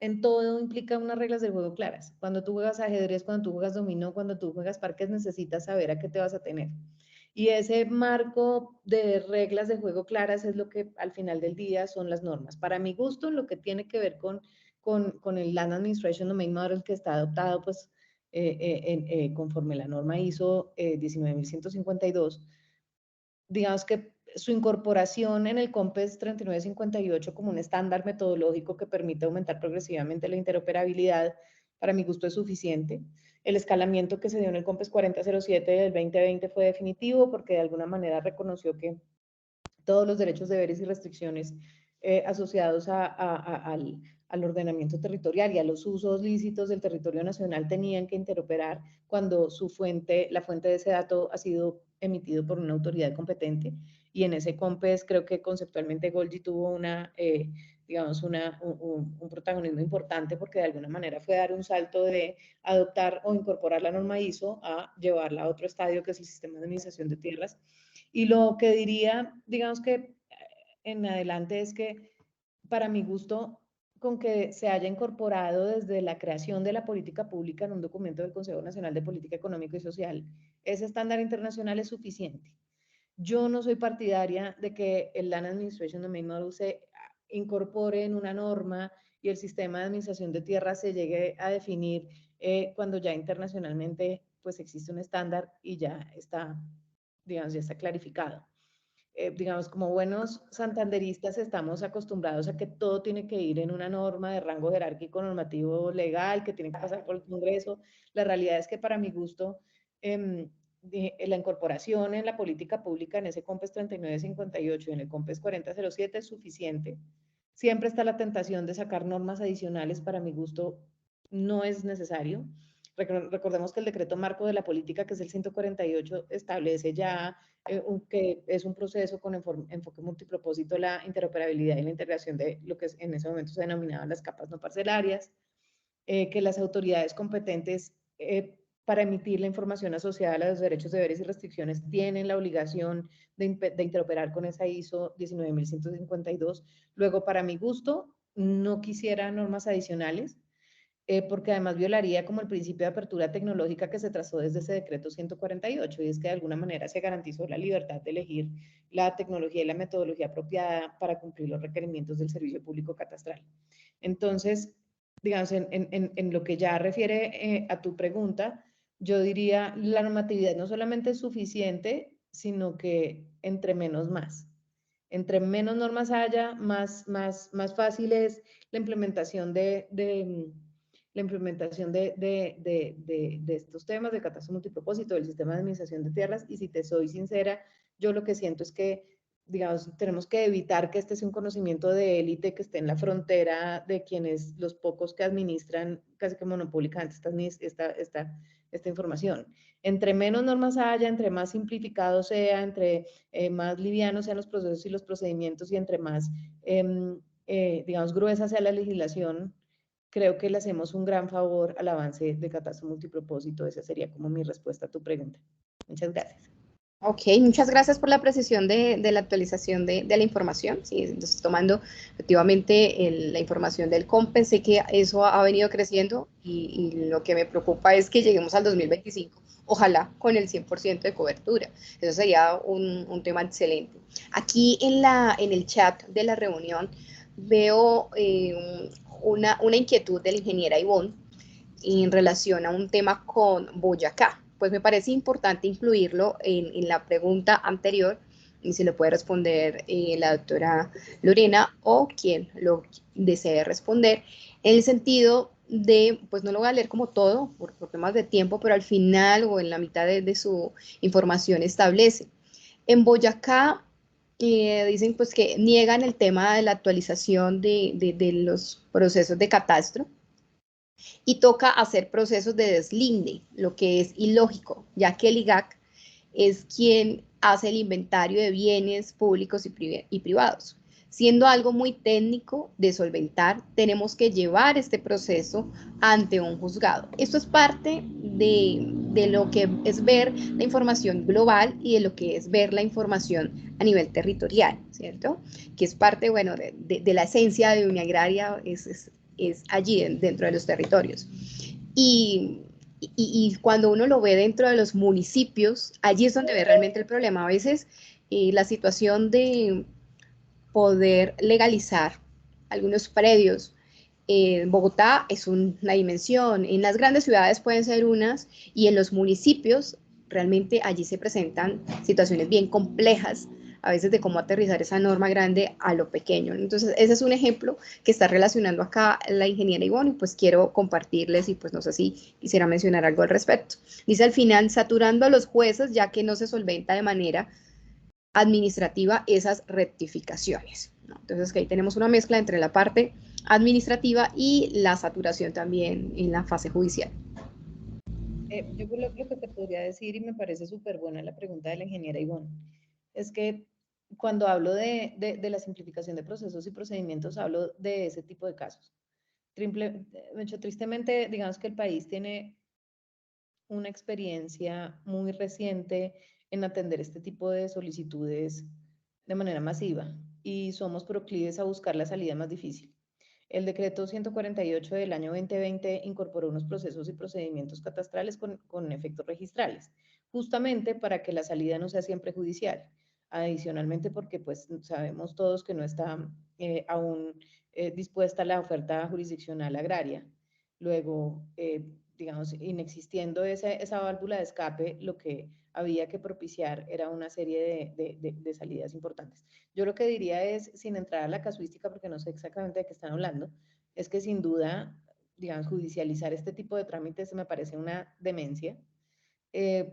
en todo implica unas reglas del juego claras. Cuando tú juegas ajedrez, cuando tú juegas dominó, cuando tú juegas parques, necesitas saber a qué te vas a tener. Y ese marco de reglas de juego claras es lo que al final del día son las normas. Para mi gusto, lo que tiene que ver con el Land Administration Domain Model que está adoptado pues, conforme la norma ISO 19152, digamos que su incorporación en el COMPES 3958 como un estándar metodológico que permite aumentar progresivamente la interoperabilidad, para mi gusto es suficiente. El escalamiento que se dio en el COMPES 4007 del 2020 fue definitivo porque de alguna manera reconoció que todos los derechos, deberes y restricciones asociados al ordenamiento territorial y a los usos lícitos del territorio nacional tenían que interoperar cuando la fuente de ese dato ha sido emitido por una autoridad competente. Y en ese COMPES creo que conceptualmente Golgi tuvo digamos, un protagonismo importante porque de alguna manera fue dar un salto de adoptar o incorporar la norma ISO a llevarla a otro estadio que es el sistema de administración de tierras. Y lo que diría, digamos que en adelante es que para mi gusto, con que se haya incorporado desde la creación de la política pública en un documento del Consejo Nacional de Política Económica y Social, ese estándar internacional es suficiente. Yo no soy partidaria de que el Land Administration Domain Model se incorpore en una norma y el sistema de administración de tierras se llegue a definir cuando ya internacionalmente pues existe un estándar y ya está, digamos, ya está clarificado. Digamos, como buenos santanderistas estamos acostumbrados a que todo tiene que ir en una norma de rango jerárquico normativo legal, que tiene que pasar por el Congreso. La realidad es que para mi gusto, la incorporación en la política pública en ese COMPES 3958 y en el COMPES 4007 es suficiente. Siempre está la tentación de sacar normas adicionales, para mi gusto no es necesario. Recordemos que el decreto marco de la política, que es el 148, establece ya que es un proceso con enfoque multipropósito, la interoperabilidad y la integración de lo que en ese momento se denominaban las capas no parcelarias, que las autoridades competentes para emitir la información asociada a los derechos, deberes y restricciones tienen la obligación de interoperar con esa ISO 19152. Luego, para mi gusto, no quisiera normas adicionales, porque además violaría como el principio de apertura tecnológica que se trazó desde ese decreto 148, y es que de alguna manera se garantizó la libertad de elegir la tecnología y la metodología apropiada para cumplir los requerimientos del servicio público catastral. Entonces, digamos, en lo que ya refiere a tu pregunta, yo diría, la normatividad no solamente es suficiente, sino que entre menos más. Entre menos normas haya, más fácil es la implementación de estos temas de catastro multipropósito, del sistema de administración de tierras. Y si te soy sincera, yo lo que siento es que, digamos, tenemos que evitar que este sea un conocimiento de élite que esté en la frontera de quienes, los pocos que administran casi que monopólicamente esta información. Entre menos normas haya, entre más simplificado sea, entre más livianos sean los procesos y los procedimientos, y entre más, digamos, gruesa sea la legislación, creo que le hacemos un gran favor al avance de catastro multipropósito. Esa sería como mi respuesta a tu pregunta. Muchas gracias. Ok, muchas gracias por la precisión de la actualización de la información. Sí, entonces, tomando efectivamente la información del COMPES, sé que eso ha venido creciendo y lo que me preocupa es que lleguemos al 2025, ojalá con el 100% de cobertura. Eso sería un tema excelente. Aquí en el chat de la reunión veo una inquietud de la ingeniera Ivonne en relación a un tema con Boyacá. Pues me parece importante incluirlo en la pregunta anterior, y si lo puede responder la doctora Lorena o quien lo desee responder, en el sentido de, pues no lo voy a leer como todo por temas de tiempo, pero al final o en la mitad de su información establece. En Boyacá dicen pues que niegan el tema de la actualización de los procesos de catastro, y toca hacer procesos de deslinde, lo que es ilógico, ya que el IGAC es quien hace el inventario de bienes públicos y privados. Siendo algo muy técnico de solventar, tenemos que llevar este proceso ante un juzgado. Esto es parte de lo que es ver la información global y de lo que es ver la información a nivel territorial, ¿cierto? Que es parte, bueno, de la esencia de Uniagraria, es allí dentro de los territorios. Y cuando uno lo ve dentro de los municipios, allí es donde ve realmente el problema. A veces la situación de poder legalizar algunos predios en Bogotá es una dimensión, en las grandes ciudades pueden ser unas, y en los municipios realmente allí se presentan situaciones bien complejas a veces de cómo aterrizar esa norma grande a lo pequeño. Entonces, ese es un ejemplo que está relacionando acá la ingeniera Ivonne, y pues quiero compartirles, y pues no sé si quisiera mencionar algo al respecto. Dice al final, saturando a los jueces ya que no se solventa de manera administrativa esas rectificaciones, ¿no? Entonces, que ahí tenemos una mezcla entre la parte administrativa y la saturación también en la fase judicial. Yo lo que te podría decir, y me parece súper buena la pregunta de la ingeniera Ivonne, es que cuando hablo de la simplificación de procesos y procedimientos, hablo de ese tipo de casos. Tristemente, digamos que el país tiene una experiencia muy reciente en atender este tipo de solicitudes de manera masiva, y somos proclives a buscar la salida más difícil. El decreto 148 del año 2020 incorporó unos procesos y procedimientos catastrales con efectos registrales, justamente para que la salida no sea siempre judicial. Adicionalmente, porque pues sabemos todos que no está aún dispuesta la oferta jurisdiccional agraria. Luego, digamos, inexistiendo esa válvula de escape, lo que había que propiciar era una serie de salidas importantes. Yo lo que diría es, sin entrar a la casuística, porque no sé exactamente de qué están hablando, es que sin duda, digamos, judicializar este tipo de trámites me parece una demencia,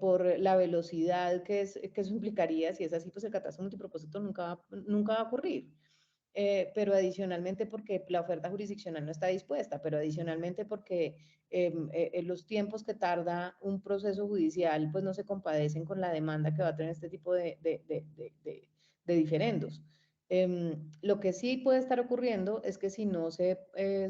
por la velocidad que eso implicaría. Si es así, pues el catastro multipropósito nunca va a ocurrir. Pero adicionalmente porque la oferta jurisdiccional no está dispuesta, pero adicionalmente porque los tiempos que tarda un proceso judicial pues no se compadecen con la demanda que va a tener este tipo de diferendos. Lo que sí puede estar ocurriendo es que si no se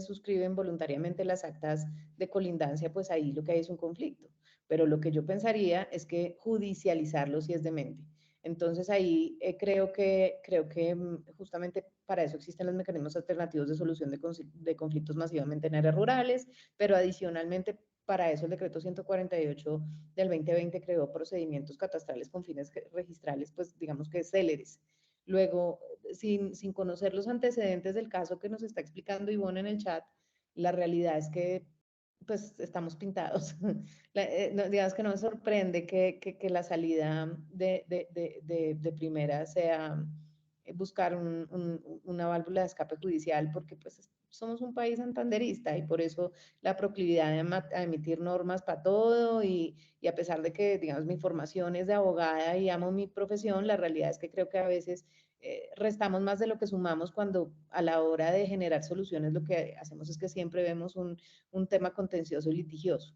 suscriben voluntariamente las actas de colindancia, pues ahí lo que hay es un conflicto. Pero lo que yo pensaría es que judicializarlo sí es demente. Entonces ahí creo que justamente para eso existen los mecanismos alternativos de solución de conflictos masivamente en áreas rurales, pero adicionalmente para eso el decreto 148 del 2020 creó procedimientos catastrales con fines registrales, pues digamos que céleres. Luego, sin conocer los antecedentes del caso que nos está explicando Ivonne en el chat, la realidad es que pues estamos pintados. Digamos que no me sorprende que la salida de primera sea buscar una válvula de escape judicial, porque pues somos un país santanderista y por eso la proclividad a emitir normas para todo y a pesar de que, digamos, mi formación es de abogada y amo mi profesión, la realidad es que creo que a veces restamos más de lo que sumamos cuando a la hora de generar soluciones lo que hacemos es que siempre vemos un tema contencioso y litigioso.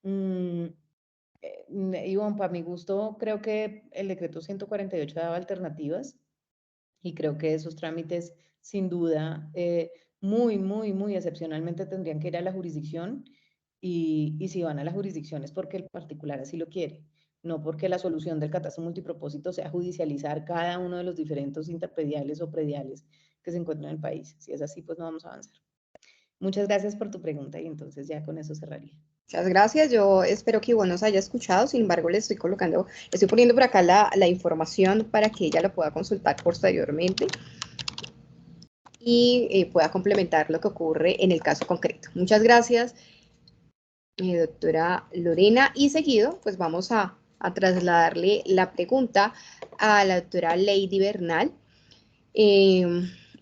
Ivonne, para mi gusto, creo que el decreto 148 daba alternativas y creo que esos trámites, sin duda, muy excepcionalmente tendrían que ir a la jurisdicción y si van a la jurisdicción es porque el particular así lo quiere, no porque la solución del catastro multipropósito sea judicializar cada uno de los diferentes interprediales o prediales que se encuentran en el país. Si es así, pues no vamos a avanzar. Muchas gracias por tu pregunta y entonces ya con eso cerraría. Muchas gracias. Yo espero que Ivonne nos haya escuchado. Sin embargo, le estoy poniendo por acá la información para que ella lo pueda consultar posteriormente y pueda complementar lo que ocurre en el caso concreto. Muchas gracias, doctora Lorena. Y seguido, pues vamos a trasladarle la pregunta a la doctora Lady Bernal.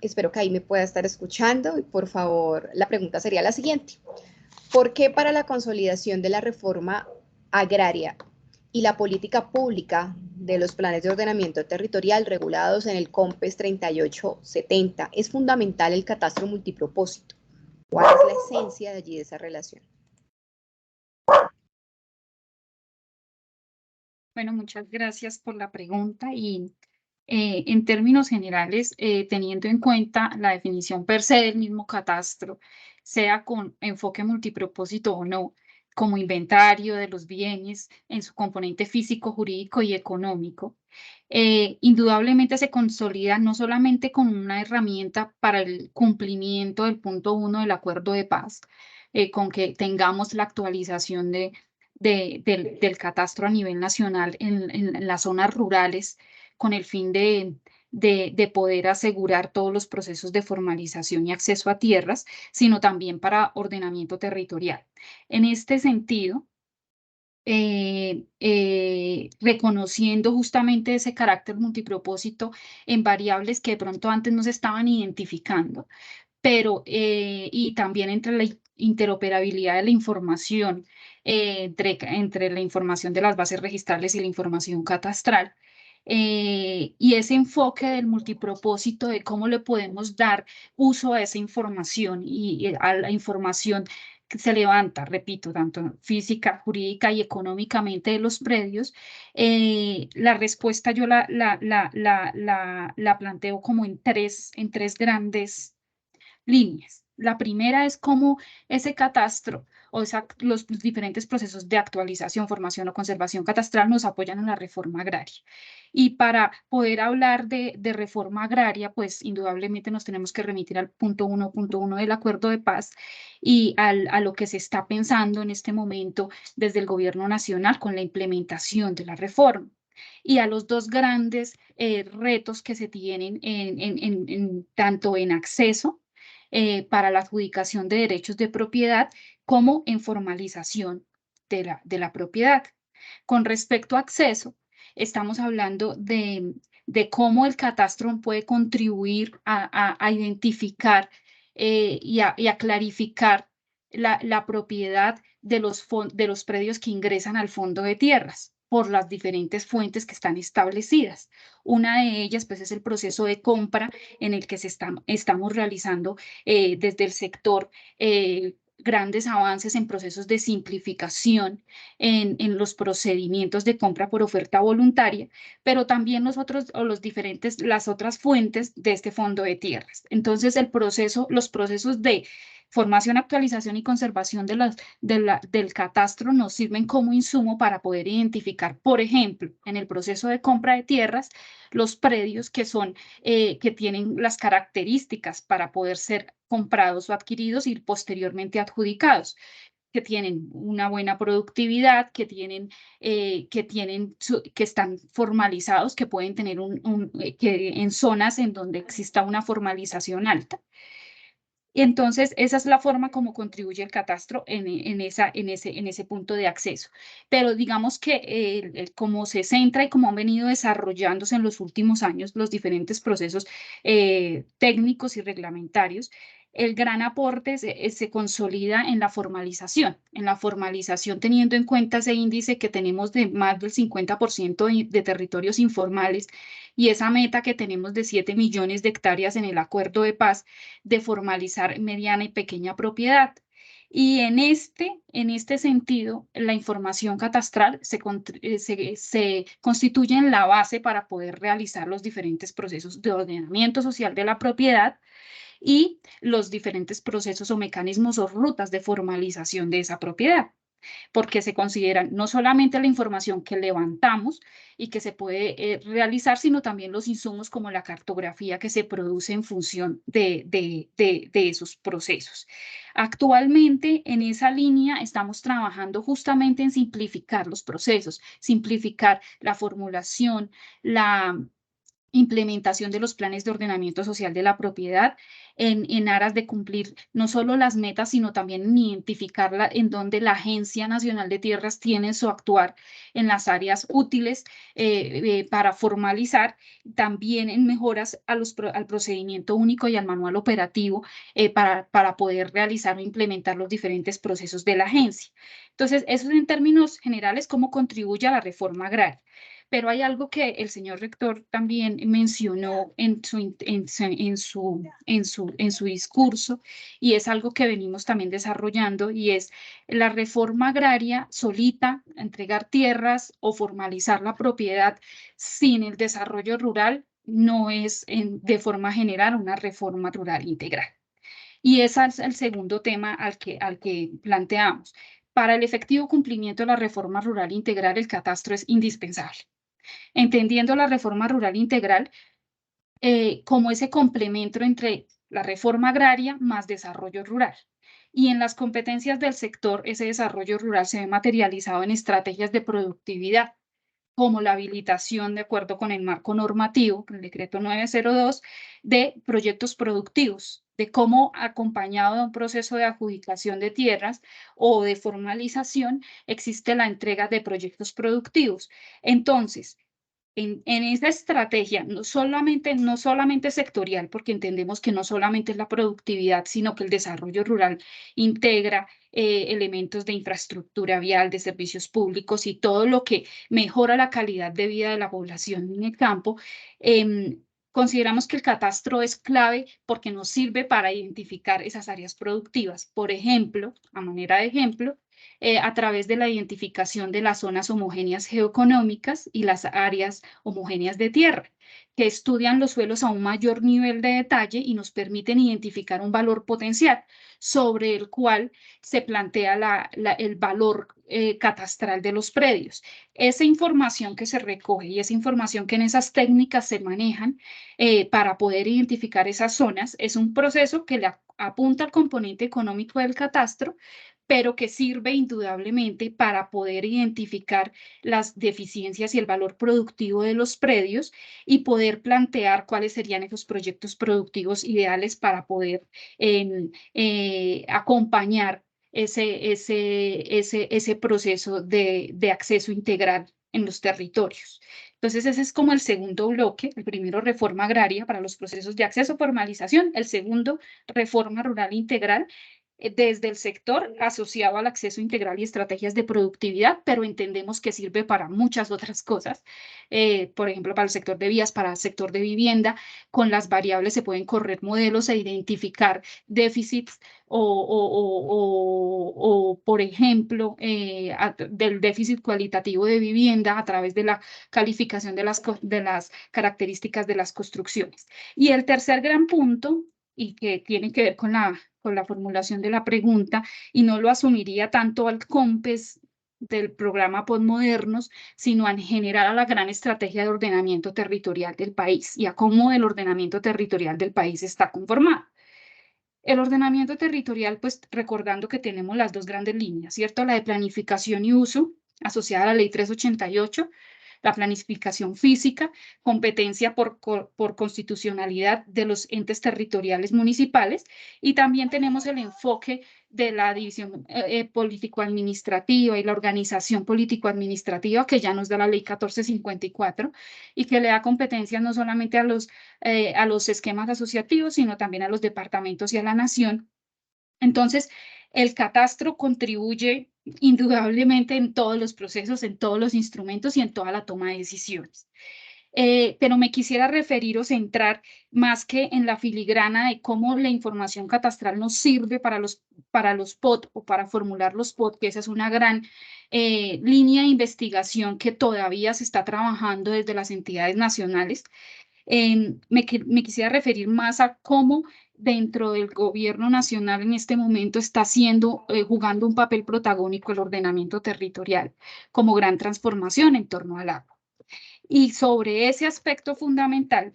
Espero que ahí me pueda estar escuchando y por favor, la pregunta sería la siguiente. ¿Por qué para la consolidación de la reforma agraria y la política pública de los planes de ordenamiento territorial regulados en el COMPES 3870 es fundamental el catastro multipropósito? ¿Cuál es la esencia de allí de esa relación? Bueno, muchas gracias por la pregunta y en términos generales, teniendo en cuenta la definición per se del mismo catastro, sea con enfoque multipropósito o no, como inventario de los bienes en su componente físico, jurídico y económico, indudablemente se consolida no solamente con una herramienta para el cumplimiento del punto 1 del acuerdo de paz, con que tengamos la actualización del catastro a nivel nacional en las zonas rurales, con el fin de poder asegurar todos los procesos de formalización y acceso a tierras, sino también para ordenamiento territorial. En este sentido, reconociendo justamente ese carácter multipropósito en variables que de pronto antes no se estaban identificando, pero y también entre la interoperabilidad de la información, entre la información de las bases registrales y la información catastral, y ese enfoque del multipropósito de cómo le podemos dar uso a esa información y a la información que se levanta, repito, tanto física, jurídica y económicamente de los predios, la respuesta yo la planteo como en tres grandes líneas. La primera es cómo ese catastro o los diferentes procesos de actualización, formación o conservación catastral nos apoyan en la reforma agraria. Y para poder hablar de reforma agraria, pues indudablemente nos tenemos que remitir al punto 1.1 del acuerdo de paz y a lo que se está pensando en este momento desde el gobierno nacional con la implementación de la reforma y a los dos grandes retos que se tienen tanto en acceso para la adjudicación de derechos de propiedad como en formalización de la propiedad. Con respecto a acceso, estamos hablando de cómo el catastro puede contribuir a identificar y a clarificar la propiedad de los predios que ingresan al fondo de tierras por las diferentes fuentes que están establecidas. Una de ellas, pues, es el proceso de compra en el que estamos realizando desde el sector grandes avances en procesos de simplificación en los procedimientos de compra por oferta voluntaria, pero también las otras fuentes de este fondo de tierras. Entonces, los procesos de formación, actualización y conservación del catastro nos sirven como insumo para poder identificar, por ejemplo, en el proceso de compra de tierras, los predios que tienen las características para poder ser comprados o adquiridos y posteriormente adjudicados, que tienen una buena productividad, que están formalizados, que pueden tener que en zonas en donde exista una formalización alta. Y entonces esa es la forma como contribuye el catastro en ese punto de acceso. Pero digamos que como se centra y como han venido desarrollándose en los últimos años los diferentes procesos técnicos y reglamentarios, el gran aporte se consolida en la formalización teniendo en cuenta ese índice que tenemos de más del 50% de territorios informales y esa meta que tenemos de 7 millones de hectáreas en el Acuerdo de Paz de formalizar mediana y pequeña propiedad. Y en este sentido, la información catastral se constituye en la base para poder realizar los diferentes procesos de ordenamiento social de la propiedad y los diferentes procesos o mecanismos o rutas de formalización de esa propiedad, porque se consideran no solamente la información que levantamos y que se puede realizar, sino también los insumos como la cartografía que se produce en función de esos procesos. Actualmente, en esa línea, estamos trabajando justamente en simplificar los procesos, simplificar la formulación, la implementación de los planes de ordenamiento social de la propiedad en aras de cumplir no solo las metas, sino también identificarla en donde la Agencia Nacional de Tierras tiene su actuar en las áreas útiles para formalizar, también en mejoras al procedimiento único y al manual operativo para poder realizar o implementar los diferentes procesos de la agencia. Entonces, eso es en términos generales cómo contribuye a la reforma agraria. Pero hay algo que el señor rector también mencionó en su discurso y es algo que venimos también desarrollando y es la reforma agraria solita, entregar tierras o formalizar la propiedad sin el desarrollo rural no es de forma general una reforma rural integral. Y ese es el segundo tema al que planteamos. Para el efectivo cumplimiento de la reforma rural integral, el catastro es indispensable. Entendiendo la reforma rural integral como ese complemento entre la reforma agraria más desarrollo rural. Y en las competencias del sector, ese desarrollo rural se ve materializado en estrategias de productividad, como la habilitación, de acuerdo con el marco normativo, el decreto 902, de proyectos productivos, de cómo, acompañado de un proceso de adjudicación de tierras o de formalización, existe la entrega de proyectos productivos. Entonces, en esa estrategia, no solamente sectorial, porque entendemos que no solamente es la productividad, sino que el desarrollo rural integra elementos de infraestructura vial, de servicios públicos y todo lo que mejora la calidad de vida de la población en el campo. Consideramos que el catastro es clave porque nos sirve para identificar esas áreas productivas. Por ejemplo, a manera de ejemplo, a través de la identificación de las zonas homogéneas geoeconómicas y las áreas homogéneas de tierra, que estudian los suelos a un mayor nivel de detalle y nos permiten identificar un valor potencial sobre el cual se plantea el valor catastral de los predios. Esa información que se recoge y esa información que en esas técnicas se manejan para poder identificar esas zonas es un proceso que le apunta al componente económico del catastro, pero que sirve indudablemente para poder identificar las deficiencias y el valor productivo de los predios y poder plantear cuáles serían esos proyectos productivos ideales para poder acompañar ese proceso de acceso integral en los territorios. Entonces, ese es como el segundo bloque. El primero, reforma agraria para los procesos de acceso, formalización. El segundo, reforma rural integral desde el sector asociado al acceso integral y estrategias de productividad, pero entendemos que sirve para muchas otras cosas. Por ejemplo, para el sector de vías, para el sector de vivienda, con las variables se pueden correr modelos e identificar déficits o por ejemplo, del déficit cualitativo de vivienda a través de la calificación de las características de las construcciones. Y el tercer gran punto, y que tiene que ver con la formulación de la pregunta, y no lo asumiría tanto al COMPES del programa Postmodernos, sino en general a la gran estrategia de ordenamiento territorial del país y a cómo el ordenamiento territorial del país está conformado. El ordenamiento territorial, pues recordando que tenemos las dos grandes líneas, ¿cierto? La de planificación y uso, asociada a la Ley 388, la planificación física, competencia por constitucionalidad de los entes territoriales municipales, y también tenemos el enfoque de la división político-administrativa y la organización político-administrativa que ya nos da la Ley 1454 y que le da competencias no solamente a los esquemas asociativos, sino también a los departamentos y a la nación. Entonces, el catastro contribuye indudablemente en todos los procesos, en todos los instrumentos y en toda la toma de decisiones. Pero me quisiera referir o centrar más que en la filigrana de cómo la información catastral nos sirve para los POT o para formular los POT, que esa es una gran línea de investigación que todavía se está trabajando desde las entidades nacionales. Me quisiera referir más a cómo dentro del gobierno nacional en este momento está jugando un papel protagónico el ordenamiento territorial como gran transformación en torno al agua. Y sobre ese aspecto fundamental,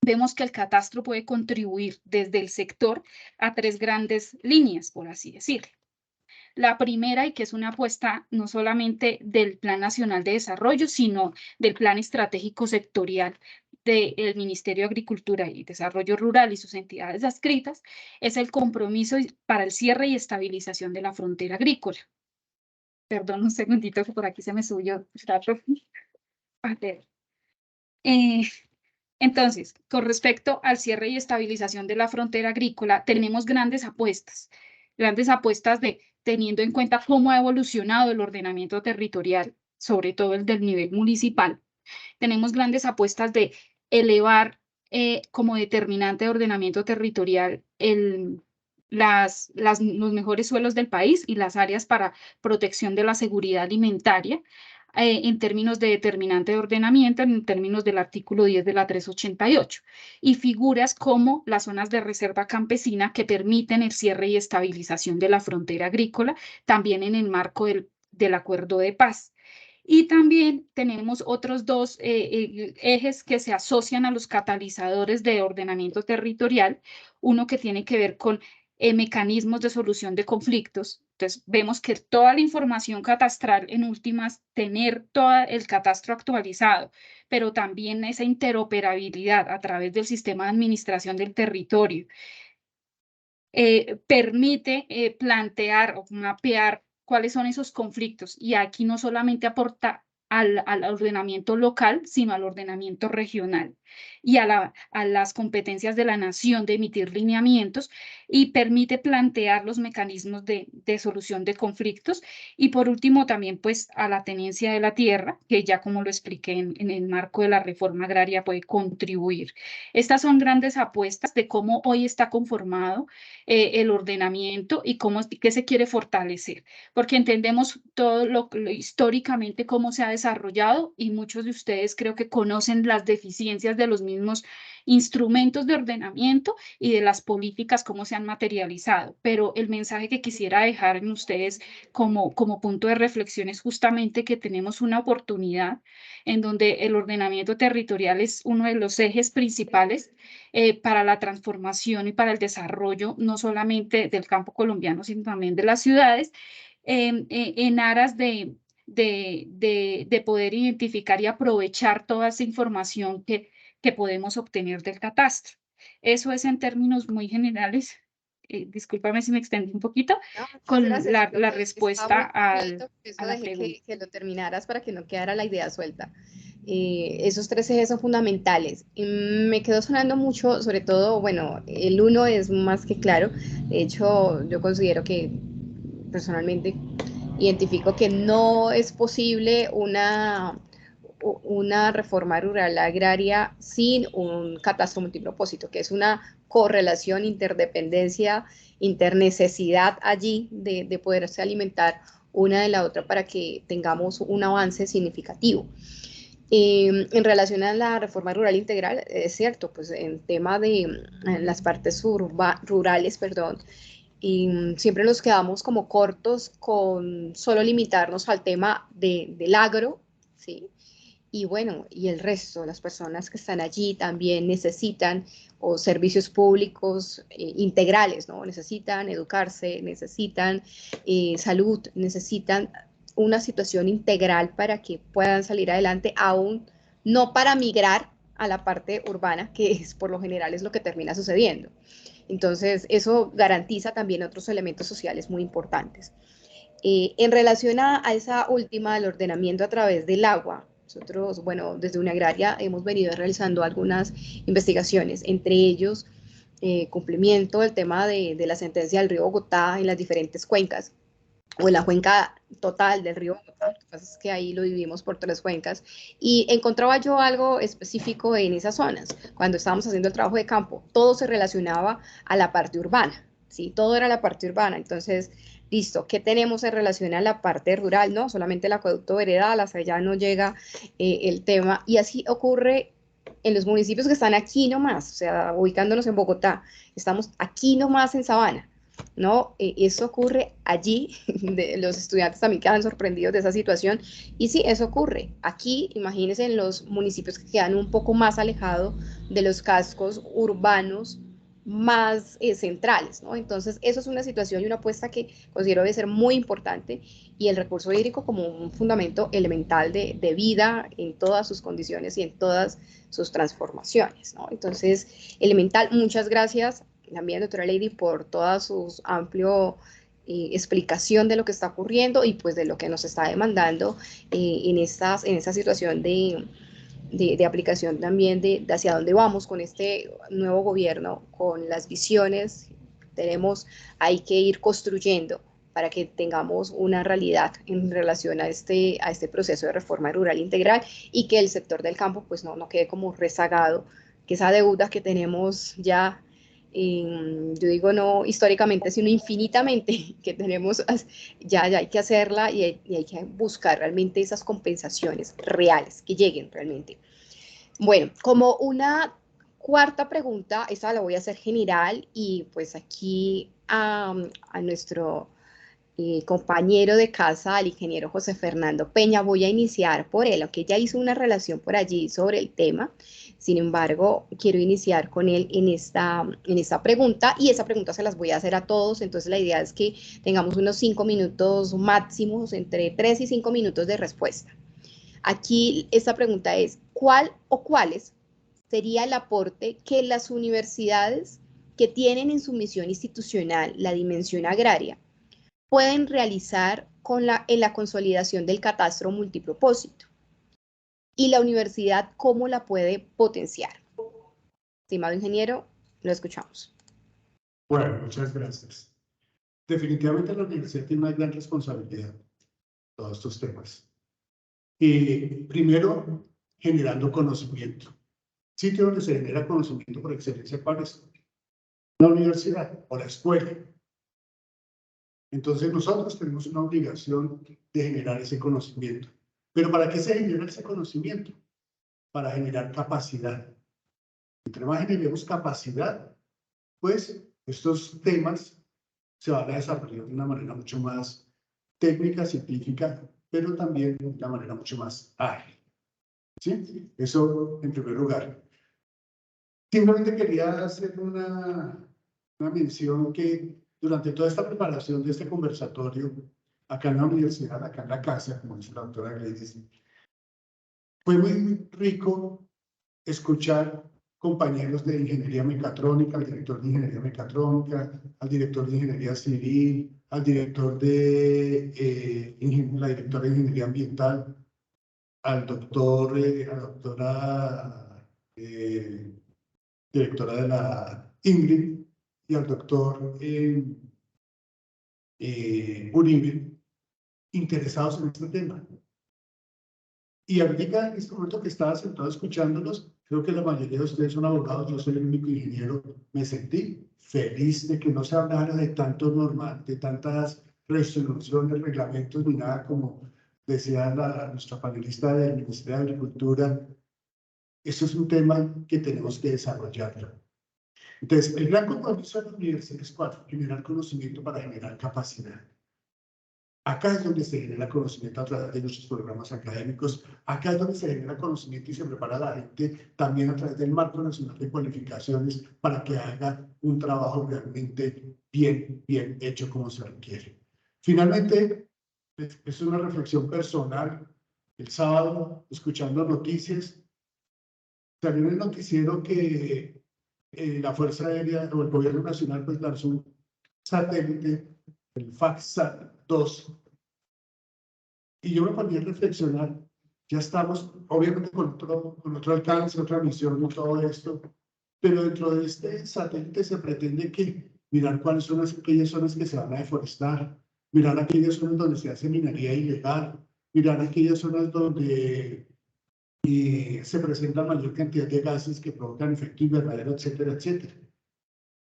vemos que el catastro puede contribuir desde el sector a tres grandes líneas, por así decirlo. La primera, y que es una apuesta no solamente del Plan Nacional de Desarrollo, sino del Plan Estratégico Sectorial del Ministerio de Agricultura y Desarrollo Rural y sus entidades adscritas, es el compromiso para el cierre y estabilización de la frontera agrícola. Perdón un segundito que por aquí se me subió el dato. Entonces, con respecto al cierre y estabilización de la frontera agrícola, tenemos grandes apuestas teniendo en cuenta cómo ha evolucionado el ordenamiento territorial, sobre todo el del nivel municipal. Tenemos grandes apuestas de elevar como determinante de ordenamiento territorial los mejores suelos del país y las áreas para protección de la seguridad alimentaria, en términos de determinante de ordenamiento, en términos del artículo 10 de la 388, y figuras como las zonas de reserva campesina que permiten el cierre y estabilización de la frontera agrícola, también en el marco del acuerdo de paz. Y también tenemos otros dos ejes que se asocian a los catalizadores de ordenamiento territorial, uno que tiene que ver con mecanismos de solución de conflictos. Entonces, vemos que toda la información catastral, en últimas, tener todo el catastro actualizado, pero también esa interoperabilidad a través del sistema de administración del territorio, permite plantear o mapear cuáles son esos conflictos. Y aquí no solamente aporta al ordenamiento local, sino al ordenamiento regional y a las competencias de la nación de emitir lineamientos, y permite plantear los mecanismos de solución de conflictos. Y por último también pues a la tenencia de la tierra, que ya como lo expliqué en el marco de la reforma agraria puede contribuir. Estas son grandes apuestas de cómo hoy está conformado el ordenamiento y qué se quiere fortalecer, porque entendemos todo lo históricamente cómo se ha desarrollado, y muchos de ustedes creo que conocen las deficiencias de los mismos instrumentos de ordenamiento y de las políticas, cómo se han materializado. Pero el mensaje que quisiera dejar en ustedes como punto de reflexión es justamente que tenemos una oportunidad en donde el ordenamiento territorial es uno de los ejes principales para la transformación y para el desarrollo, no solamente del campo colombiano, sino también de las ciudades, en aras de poder identificar y aprovechar toda esa información que podemos obtener del catastro. Eso es en términos muy generales. Discúlpame si me extendí un poquito No, muchas con gracias. la Creo que respuesta estaba muy completo, por eso a la dejé pregunta. que lo terminaras para que no quedara la idea suelta. Esos 3 ejes son fundamentales. Me quedó sonando mucho, sobre todo, bueno, el 1 es más que claro. De hecho, yo considero que personalmente identifico que no es posible una reforma rural agraria sin un catastro multipropósito, que es una correlación, interdependencia, internecesidad allí de poderse alimentar una de la otra para que tengamos un avance significativo. En relación a la reforma rural integral, es cierto, pues en tema de las partes rurales, perdón, y siempre nos quedamos como cortos con solo limitarnos al tema del agro, ¿sí? Y bueno, y el resto, las personas que están allí también necesitan o servicios públicos integrales, ¿no? Necesitan educarse, necesitan salud, necesitan una situación integral para que puedan salir adelante, aún no para migrar a la parte urbana, que es por lo general es lo que termina sucediendo. Entonces, eso garantiza también otros elementos sociales muy importantes. En relación a esa última, del ordenamiento a través del agua, nosotros, bueno, desde una agraria hemos venido realizando algunas investigaciones, entre ellos cumplimiento del tema de la sentencia del río Bogotá en las diferentes cuencas, o en la cuenca total del río Bogotá, lo que pasa es que ahí lo dividimos por 3 cuencas, y encontraba yo algo específico en esas zonas. Cuando estábamos haciendo el trabajo de campo, todo se relacionaba a la parte urbana, ¿sí? Todo era la parte urbana. Entonces, listo, ¿qué tenemos en relación a la parte rural? No, solamente el acueducto veredal, hasta allá no llega el tema, y así ocurre en los municipios que están aquí nomás, o sea, ubicándonos en Bogotá, estamos aquí nomás en Sabana, ¿no? Eso ocurre allí, los estudiantes también quedan sorprendidos de esa situación, y sí, eso ocurre. Aquí, imagínense en los municipios que quedan un poco más alejados de los cascos urbanos más centrales, ¿no? Entonces, eso es una situación y una apuesta que considero debe ser muy importante, y el recurso hídrico como un fundamento elemental de vida en todas sus condiciones y en todas sus transformaciones, ¿no? Entonces, elemental. Muchas gracias también, doctora Lady, por toda su amplia explicación de lo que está ocurriendo y pues de lo que nos está demandando en esta situación de aplicación también de hacia dónde vamos con este nuevo gobierno, con las visiones hay que ir construyendo para que tengamos una realidad en relación a este proceso de reforma rural integral, y que el sector del campo pues no quede como rezagado, que esa deuda que tenemos ya, yo digo no históricamente, sino infinitamente, que tenemos, ya hay que hacerla, y hay que buscar realmente esas compensaciones reales, que lleguen realmente. Bueno, como una cuarta pregunta, esta la voy a hacer general, y pues aquí a nuestro compañero de casa, al ingeniero José Fernando Peña, voy a iniciar por él, aunque ya hizo una relación por allí sobre el tema. Sin embargo, quiero iniciar con él en esta pregunta, y esa pregunta se las voy a hacer a todos. Entonces la idea es que tengamos unos 5 minutos máximos, entre 3 y 5 minutos de respuesta. Aquí esta pregunta es: ¿cuál o cuáles sería el aporte que las universidades que tienen en su misión institucional la dimensión agraria pueden realizar en la consolidación del catastro multipropósito? Y la universidad, ¿cómo la puede potenciar? Estimado ingeniero, lo escuchamos. Bueno, muchas gracias. Definitivamente la universidad tiene una gran responsabilidad en todos estos temas. Primero, generando conocimiento. Sitio donde se genera conocimiento por excelencia, ¿cuál es? La universidad o la escuela. Entonces nosotros tenemos una obligación de generar ese conocimiento. ¿Pero para qué se genera ese conocimiento? Para generar capacidad. Entre más generemos capacidad, pues estos temas se van a desarrollar de una manera mucho más técnica, científica, pero también de una manera mucho más ágil. ¿Sí? Eso en primer lugar. Simplemente quería hacer una mención que durante toda esta preparación de este conversatorio, acá en la universidad, acá en la casa, como dice la doctora Gladys, fue muy rico escuchar compañeros de ingeniería mecatrónica, al director de ingeniería mecatrónica, al director de ingeniería civil, al director de la directora de ingeniería ambiental, al doctor, a la doctora directora de la Ingrid y al doctor Uribe, interesados en este tema. Y ahorita, en este momento que estaba sentado escuchándolos, creo que la mayoría de ustedes son abogados, yo soy el único ingeniero, me sentí feliz de que no se hablara de tanto normal, de tantas resoluciones, reglamentos, ni nada como decía nuestra panelista del Ministerio de Agricultura. Eso es un tema que tenemos que desarrollarlo. Entonces, el gran compromiso de la universidad es cuál: generar conocimiento para generar capacidad. Acá es donde se genera conocimiento a través de nuestros programas académicos. Acá es donde se genera conocimiento y se prepara a la gente también a través del Marco Nacional de Cualificaciones para que haga un trabajo realmente bien hecho como se requiere. Finalmente, es una reflexión personal. El sábado, escuchando noticias, salió en el noticiero que la Fuerza Aérea o el Gobierno Nacional pues lanzó un satélite, el FACSAT-2, y yo me ponía a reflexionar. Ya estamos, obviamente, con otro alcance, otra misión y todo esto, pero dentro de este satélite se pretende mirar cuáles son aquellas zonas que se van a deforestar, mirar aquellas zonas donde se hace minería ilegal, mirar aquellas zonas donde se presenta mayor cantidad de gases que provocan efecto invernadero, etcétera, etcétera.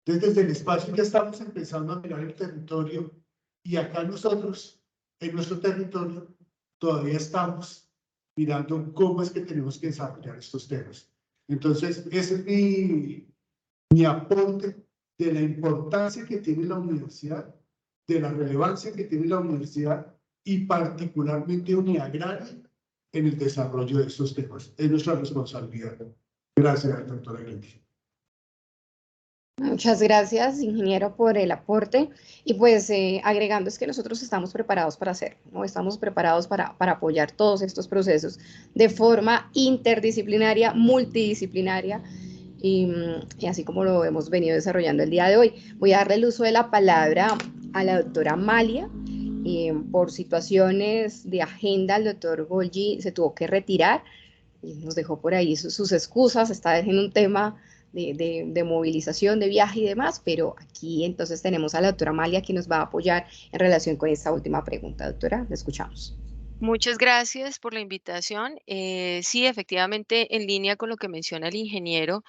Entonces, desde el espacio ya estamos empezando a mirar el territorio, y acá nosotros, en nuestro territorio, todavía estamos mirando cómo es que tenemos que desarrollar estos temas. Entonces, ese es mi aporte de la importancia que tiene la universidad, de la relevancia que tiene la universidad, y particularmente Uniagraria en el desarrollo de estos temas. Es nuestra responsabilidad. Gracias, doctora Gladys. Muchas gracias, ingeniero, por el aporte. Y pues agregando, es que nosotros estamos preparados para hacerlo, ¿no? Estamos preparados para apoyar todos estos procesos de forma interdisciplinaria, multidisciplinaria, y así como lo hemos venido desarrollando el día de hoy. Voy a darle el uso de la palabra a la doctora Amalia. Por situaciones de agenda, el doctor Golgi se tuvo que retirar y nos dejó por ahí sus excusas, está en un tema de movilización, de viaje y demás, pero aquí entonces tenemos a la doctora Amalia que nos va a apoyar en relación con esta última pregunta. Doctora, la escuchamos. Muchas gracias por la invitación. Sí, efectivamente, en línea con lo que menciona el ingeniero,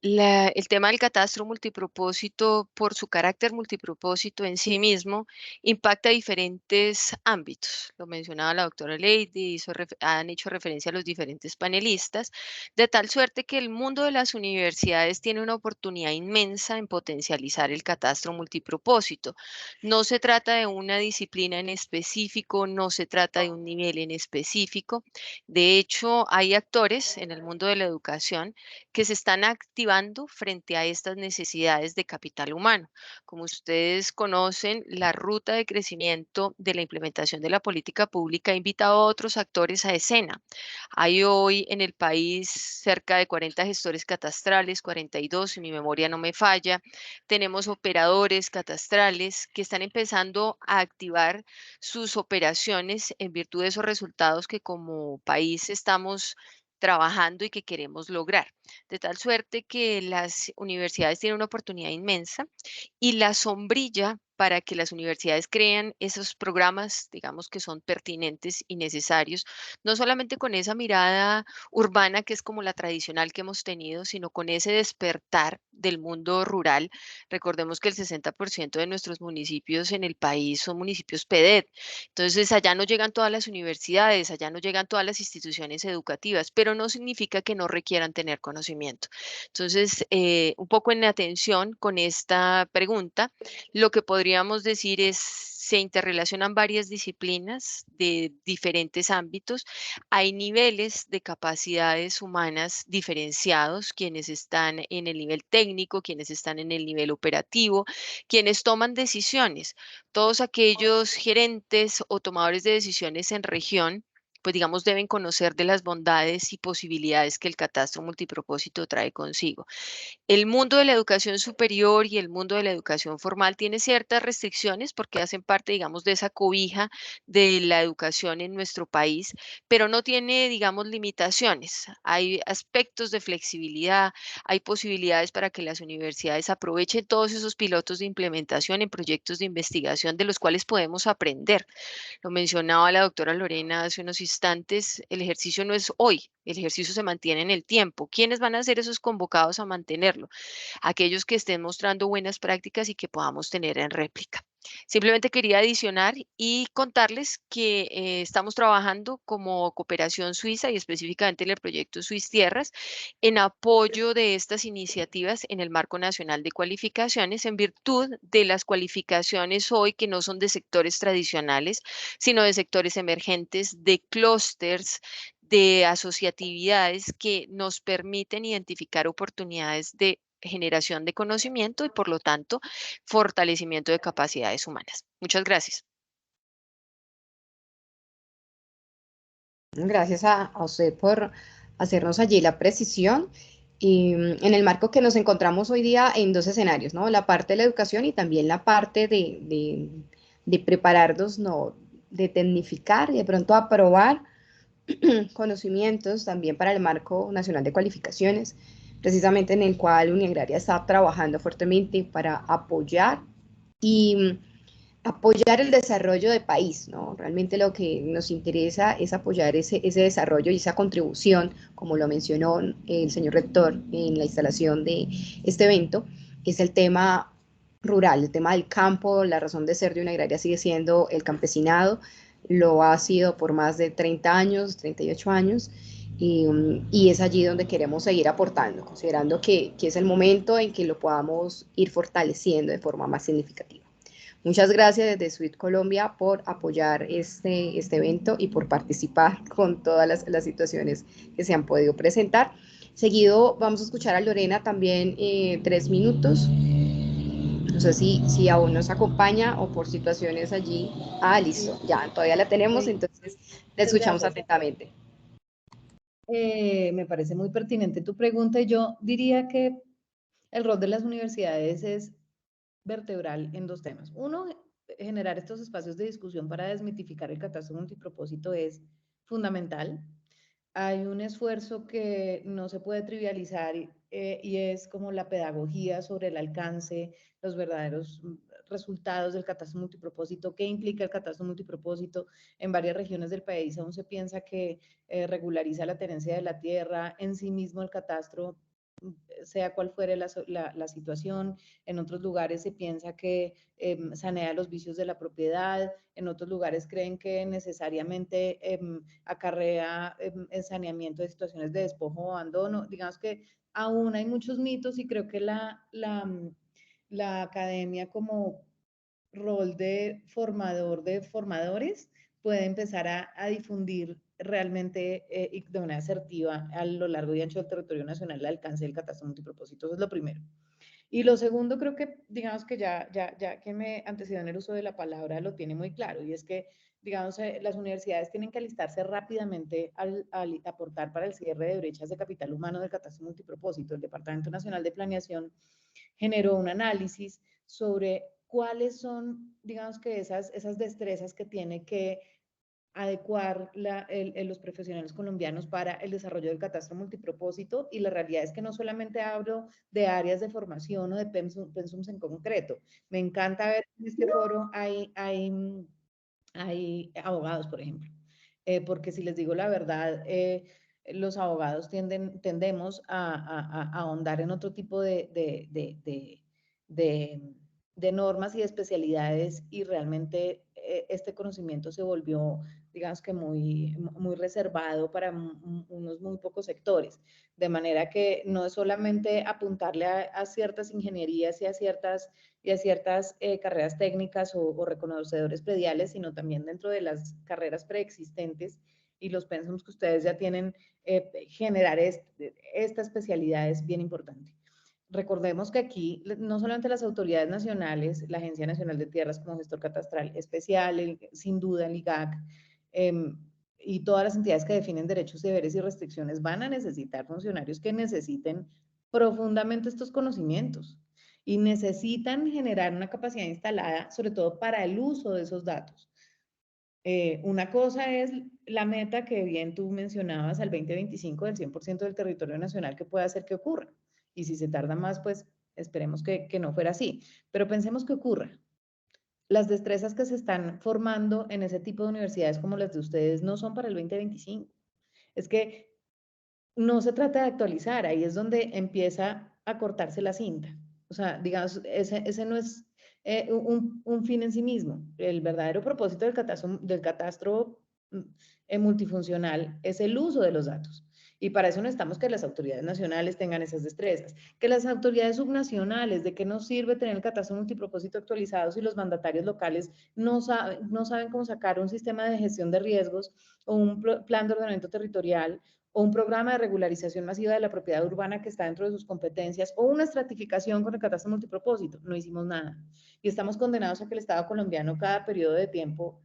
el tema del catastro multipropósito, por su carácter multipropósito en sí mismo, impacta diferentes ámbitos. Lo mencionaba la doctora Lady, han hecho referencia a los diferentes panelistas, de tal suerte que el mundo de las universidades tiene una oportunidad inmensa en potencializar el catastro multipropósito. No se trata de una disciplina en específico, no se trata de un nivel en específico. De hecho, hay actores en el mundo de la educación que se están activando frente a estas necesidades de capital humano. Como ustedes conocen, la ruta de crecimiento de la implementación de la política pública ha invitado a otros actores a escena. Hay hoy en el país cerca de 40 gestores catastrales, 42 si mi memoria no me falla. Tenemos operadores catastrales que están empezando a activar sus operaciones en virtud de esos resultados que como país estamos trabajando y que queremos lograr. De tal suerte que las universidades tienen una oportunidad inmensa y la sombrilla para que las universidades creen esos programas, digamos, que son pertinentes y necesarios, no solamente con esa mirada urbana que es como la tradicional que hemos tenido, sino con ese despertar del mundo rural. Recordemos que el 60% de nuestros municipios en el país son municipios PEDET. Entonces, allá no llegan todas las universidades, allá no llegan todas las instituciones educativas, pero no significa que no requieran tener conocimiento. conocimiento. Entonces, un poco en atención con esta pregunta, lo que podríamos decir es, se interrelacionan varias disciplinas de diferentes ámbitos. Hay niveles de capacidades humanas diferenciados, quienes están en el nivel técnico, quienes están en el nivel operativo, quienes toman decisiones. Todos aquellos gerentes o tomadores de decisiones en región, pues digamos, deben conocer de las bondades y posibilidades que el catastro multipropósito trae consigo. El mundo de la educación superior y el mundo de la educación formal tiene ciertas restricciones porque hacen parte, digamos, de esa cobija de la educación en nuestro país, pero no tiene, digamos, limitaciones. Hay aspectos de flexibilidad, hay posibilidades para que las universidades aprovechen todos esos pilotos de implementación en proyectos de investigación de los cuales podemos aprender. Lo mencionaba la doctora Lorena hace unos instantes, el ejercicio no es hoy, el ejercicio se mantiene en el tiempo. ¿Quiénes van a ser esos convocados a mantenerlo? Aquellos que estén mostrando buenas prácticas y que podamos tener en réplica. Simplemente quería adicionar y contarles que estamos trabajando como Cooperación Suiza y específicamente en el proyecto Swiss Tierras en apoyo de estas iniciativas en el marco nacional de cualificaciones en virtud de las cualificaciones hoy que no son de sectores tradicionales, sino de sectores emergentes, de clústeres, de asociatividades que nos permiten identificar oportunidades de generación de conocimiento y, por lo tanto, fortalecimiento de capacidades humanas. Muchas gracias. Gracias a usted por hacernos allí la precisión. Y en el marco que nos encontramos hoy día en dos escenarios, ¿no? La parte de la educación y también la parte de prepararnos, ¿no? De tecnificar y de pronto aprobar conocimientos también para el marco nacional de cualificaciones, precisamente en el cual Uniagraria está trabajando fuertemente para apoyar y apoyar el desarrollo del país, ¿no? Realmente lo que nos interesa es apoyar ese desarrollo y esa contribución, como lo mencionó el señor rector en la instalación de este evento, es el tema rural, el tema del campo. La razón de ser de Uniagraria sigue siendo el campesinado, lo ha sido por más de 30 años, 38 años, y es allí donde queremos seguir aportando, considerando que es el momento en que lo podamos ir fortaleciendo de forma más significativa. Muchas gracias desde Suite Colombia por apoyar este evento y por participar con todas las situaciones que se han podido presentar. Seguido vamos a escuchar a Lorena también 3 minutos. No sé si aún nos acompaña o por situaciones allí. Ah, listo, ya, todavía la tenemos, entonces la escuchamos atentamente. Me parece muy pertinente tu pregunta y yo diría que el rol de las universidades es vertebral en dos temas. Uno, generar estos espacios de discusión para desmitificar el catastro multipropósito es fundamental. Hay un esfuerzo que no se puede trivializar y es como la pedagogía sobre el alcance, los verdaderos resultados del catastro multipropósito, qué implica el catastro multipropósito. En varias regiones del país aún se piensa que regulariza la tenencia de la tierra, en sí mismo el catastro, sea cual fuere la situación. En otros lugares se piensa que sanea los vicios de la propiedad, en otros lugares creen que necesariamente acarrea el saneamiento de situaciones de despojo o abandono. Digamos que aún hay muchos mitos y creo que la academia como rol de formador de formadores puede empezar a difundir realmente y de manera asertiva a lo largo y ancho del territorio nacional el alcance del catastro multipropósito. Eso es lo primero. Y lo segundo, creo que, digamos que ya quien me antecedió en el uso de la palabra lo tiene muy claro, y es que, digamos, las universidades tienen que alistarse rápidamente al aportar para el cierre de brechas de capital humano del catastro multipropósito. El Departamento Nacional de Planeación generó un análisis sobre cuáles son, digamos que esas destrezas que tiene que adecuar los profesionales colombianos para el desarrollo del catastro multipropósito, y la realidad es que no solamente hablo de áreas de formación o de pensums en concreto. Me encanta ver en este foro hay abogados, por ejemplo, porque si les digo la verdad, los abogados tendemos a ahondar en otro tipo de normas y de especialidades, y realmente este conocimiento se volvió digamos que muy reservado para unos muy pocos sectores, de manera que no es solamente apuntarle a ciertas ingenierías y a ciertas carreras técnicas o reconocedores prediales, sino también dentro de las carreras preexistentes y los pensums que ustedes ya tienen, generar esta especialidad es bien importante. Recordemos que aquí no solamente las autoridades nacionales, la Agencia Nacional de Tierras como gestor catastral especial, sin duda el IGAC, y todas las entidades que definen derechos, deberes y restricciones van a necesitar funcionarios que necesiten profundamente estos conocimientos y necesitan generar una capacidad instalada, sobre todo para el uso de esos datos. Una cosa es la meta que bien tú mencionabas al 2025 del 100% del territorio nacional que puede hacer que ocurra. Y si se tarda más, pues esperemos que no fuera así. Pero pensemos que ocurra. Las destrezas que se están formando en ese tipo de universidades como las de ustedes no son para el 2025. Es que no se trata de actualizar, ahí es donde empieza a cortarse la cinta. O sea, digamos, ese no es un fin en sí mismo. El verdadero propósito del catastro multifuncional es el uso de los datos. Y para eso necesitamos que las autoridades nacionales tengan esas destrezas, que las autoridades subnacionales, ¿de qué nos sirve tener el catastro multipropósito actualizado si los mandatarios locales no saben cómo sacar un sistema de gestión de riesgos o un plan de ordenamiento territorial o un programa de regularización masiva de la propiedad urbana que está dentro de sus competencias, o una estratificación con el catastro multipropósito? No hicimos nada. Y estamos condenados a que el Estado colombiano cada periodo de tiempo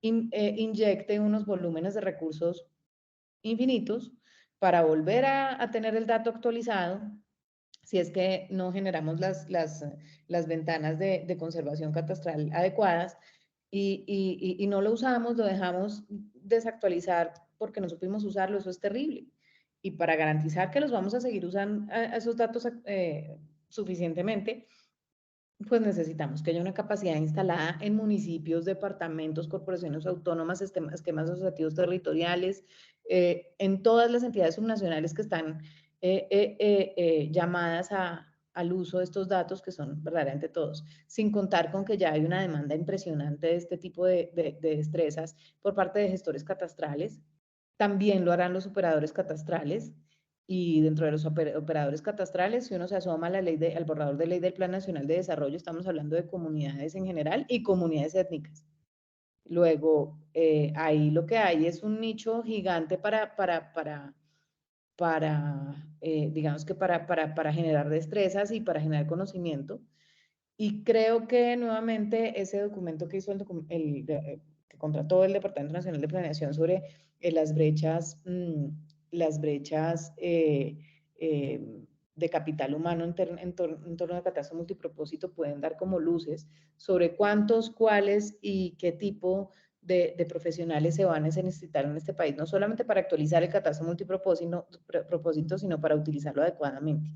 inyecte unos volúmenes de recursos infinitos para volver a tener el dato actualizado, si es que no generamos las ventanas de conservación catastral adecuadas y no lo usamos, lo dejamos desactualizar porque no supimos usarlo. Eso es terrible. Y para garantizar que los vamos a seguir usando esos datos suficientemente, pues necesitamos que haya una capacidad instalada en municipios, departamentos, corporaciones autónomas, esquemas asociativos territoriales, en todas las entidades subnacionales que están llamadas al uso de estos datos, que son verdaderamente todos, sin contar con que ya hay una demanda impresionante de este tipo de destrezas por parte de gestores catastrales. También lo harán los operadores catastrales. Y dentro de los operadores catastrales, si uno se asoma al borrador de ley del Plan Nacional de Desarrollo, estamos hablando de comunidades en general y comunidades étnicas. Luego, ahí lo que hay es un nicho gigante digamos que para generar destrezas y para generar conocimiento. Y creo que nuevamente ese documento que hizo que contrató el Departamento Nacional de Planeación sobre las brechas de capital humano en torno al catastro multipropósito pueden dar como luces sobre cuántos, cuáles y qué tipo de profesionales se van a necesitar en este país, no solamente para actualizar el catastro multipropósito, sino para utilizarlo adecuadamente.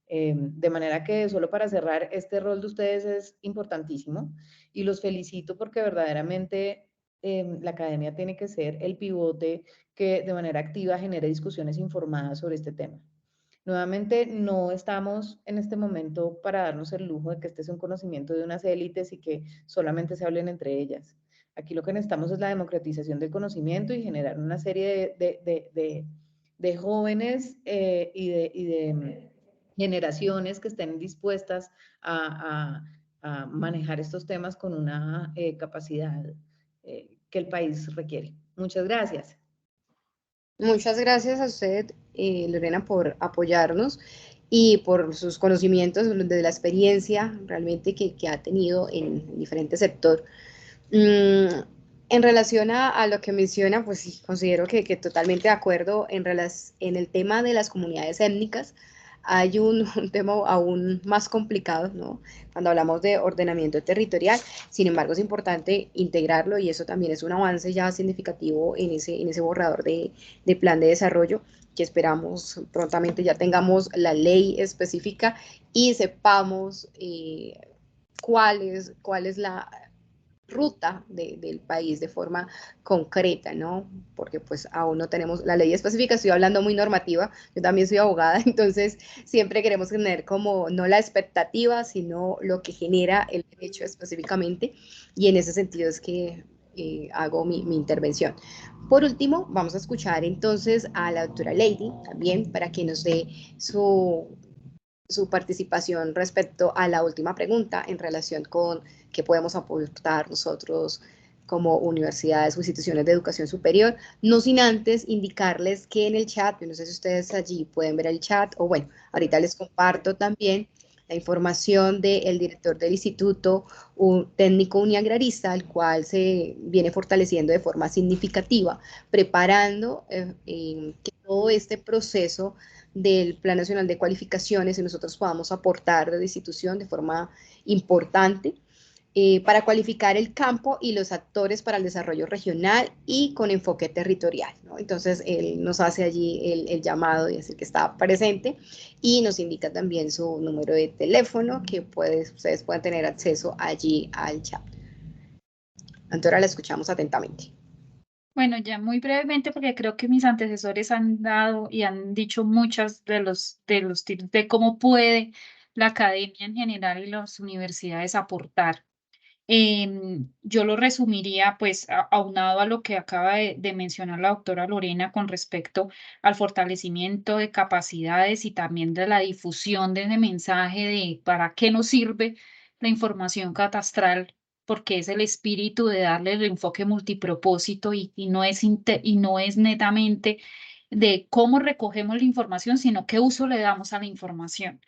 De manera que, solo para cerrar, este rol de ustedes es importantísimo y los felicito porque verdaderamente la academia tiene que ser el pivote que de manera activa genere discusiones informadas sobre este tema. Nuevamente, no estamos en este momento para darnos el lujo de que este es un conocimiento de unas élites y que solamente se hablen entre ellas. Aquí lo que necesitamos es la democratización del conocimiento y generar una serie de jóvenes y de generaciones que estén dispuestas a manejar estos temas con una capacidad que el país requiere. Muchas gracias. Muchas gracias a usted, Lorena, por apoyarnos y por sus conocimientos de la experiencia realmente que ha tenido en diferentes sectores. En relación a lo que menciona, pues sí, considero que totalmente de acuerdo en el tema de las comunidades étnicas. Hay un tema aún más complicado, ¿no? Cuando hablamos de ordenamiento territorial. Sin embargo, es importante integrarlo y eso también es un avance ya significativo en ese borrador de plan de desarrollo, que esperamos prontamente ya tengamos la ley específica y sepamos cuál es la ruta del país de forma concreta, ¿no? Porque pues aún no tenemos la ley específica, estoy hablando muy normativa, yo también soy abogada, entonces siempre queremos tener como no la expectativa, sino lo que genera el derecho específicamente, y en ese sentido es que hago mi intervención. Por último, vamos a escuchar entonces a la doctora Lady también para que nos dé su participación respecto a la última pregunta en relación con qué podemos aportar nosotros como universidades o instituciones de educación superior, no sin antes indicarles que en el chat, yo no sé si ustedes allí pueden ver el chat, o bueno, ahorita les comparto también la información del director del Instituto Técnico Uniagrarista, el cual se viene fortaleciendo de forma significativa, preparando que todo este proceso del Plan Nacional de Cualificaciones y nosotros podamos aportar de institución de forma importante para cualificar el campo y los actores para el desarrollo regional y con enfoque territorial, ¿no? Entonces, él nos hace allí el llamado y decir que está presente y nos indica también su número de teléfono que ustedes pueden tener acceso allí al chat. Entonces, ahora la escuchamos atentamente. Bueno, ya muy brevemente, porque creo que mis antecesores han dado y han dicho muchas de los tips de cómo puede la academia en general y las universidades aportar. Yo lo resumiría, pues, aunado a lo que acaba de mencionar la doctora Lorena con respecto al fortalecimiento de capacidades y también de la difusión de ese mensaje de para qué nos sirve la información catastral, porque es el espíritu de darle el enfoque multipropósito y no es netamente de cómo recogemos la información, sino qué uso le damos a la información.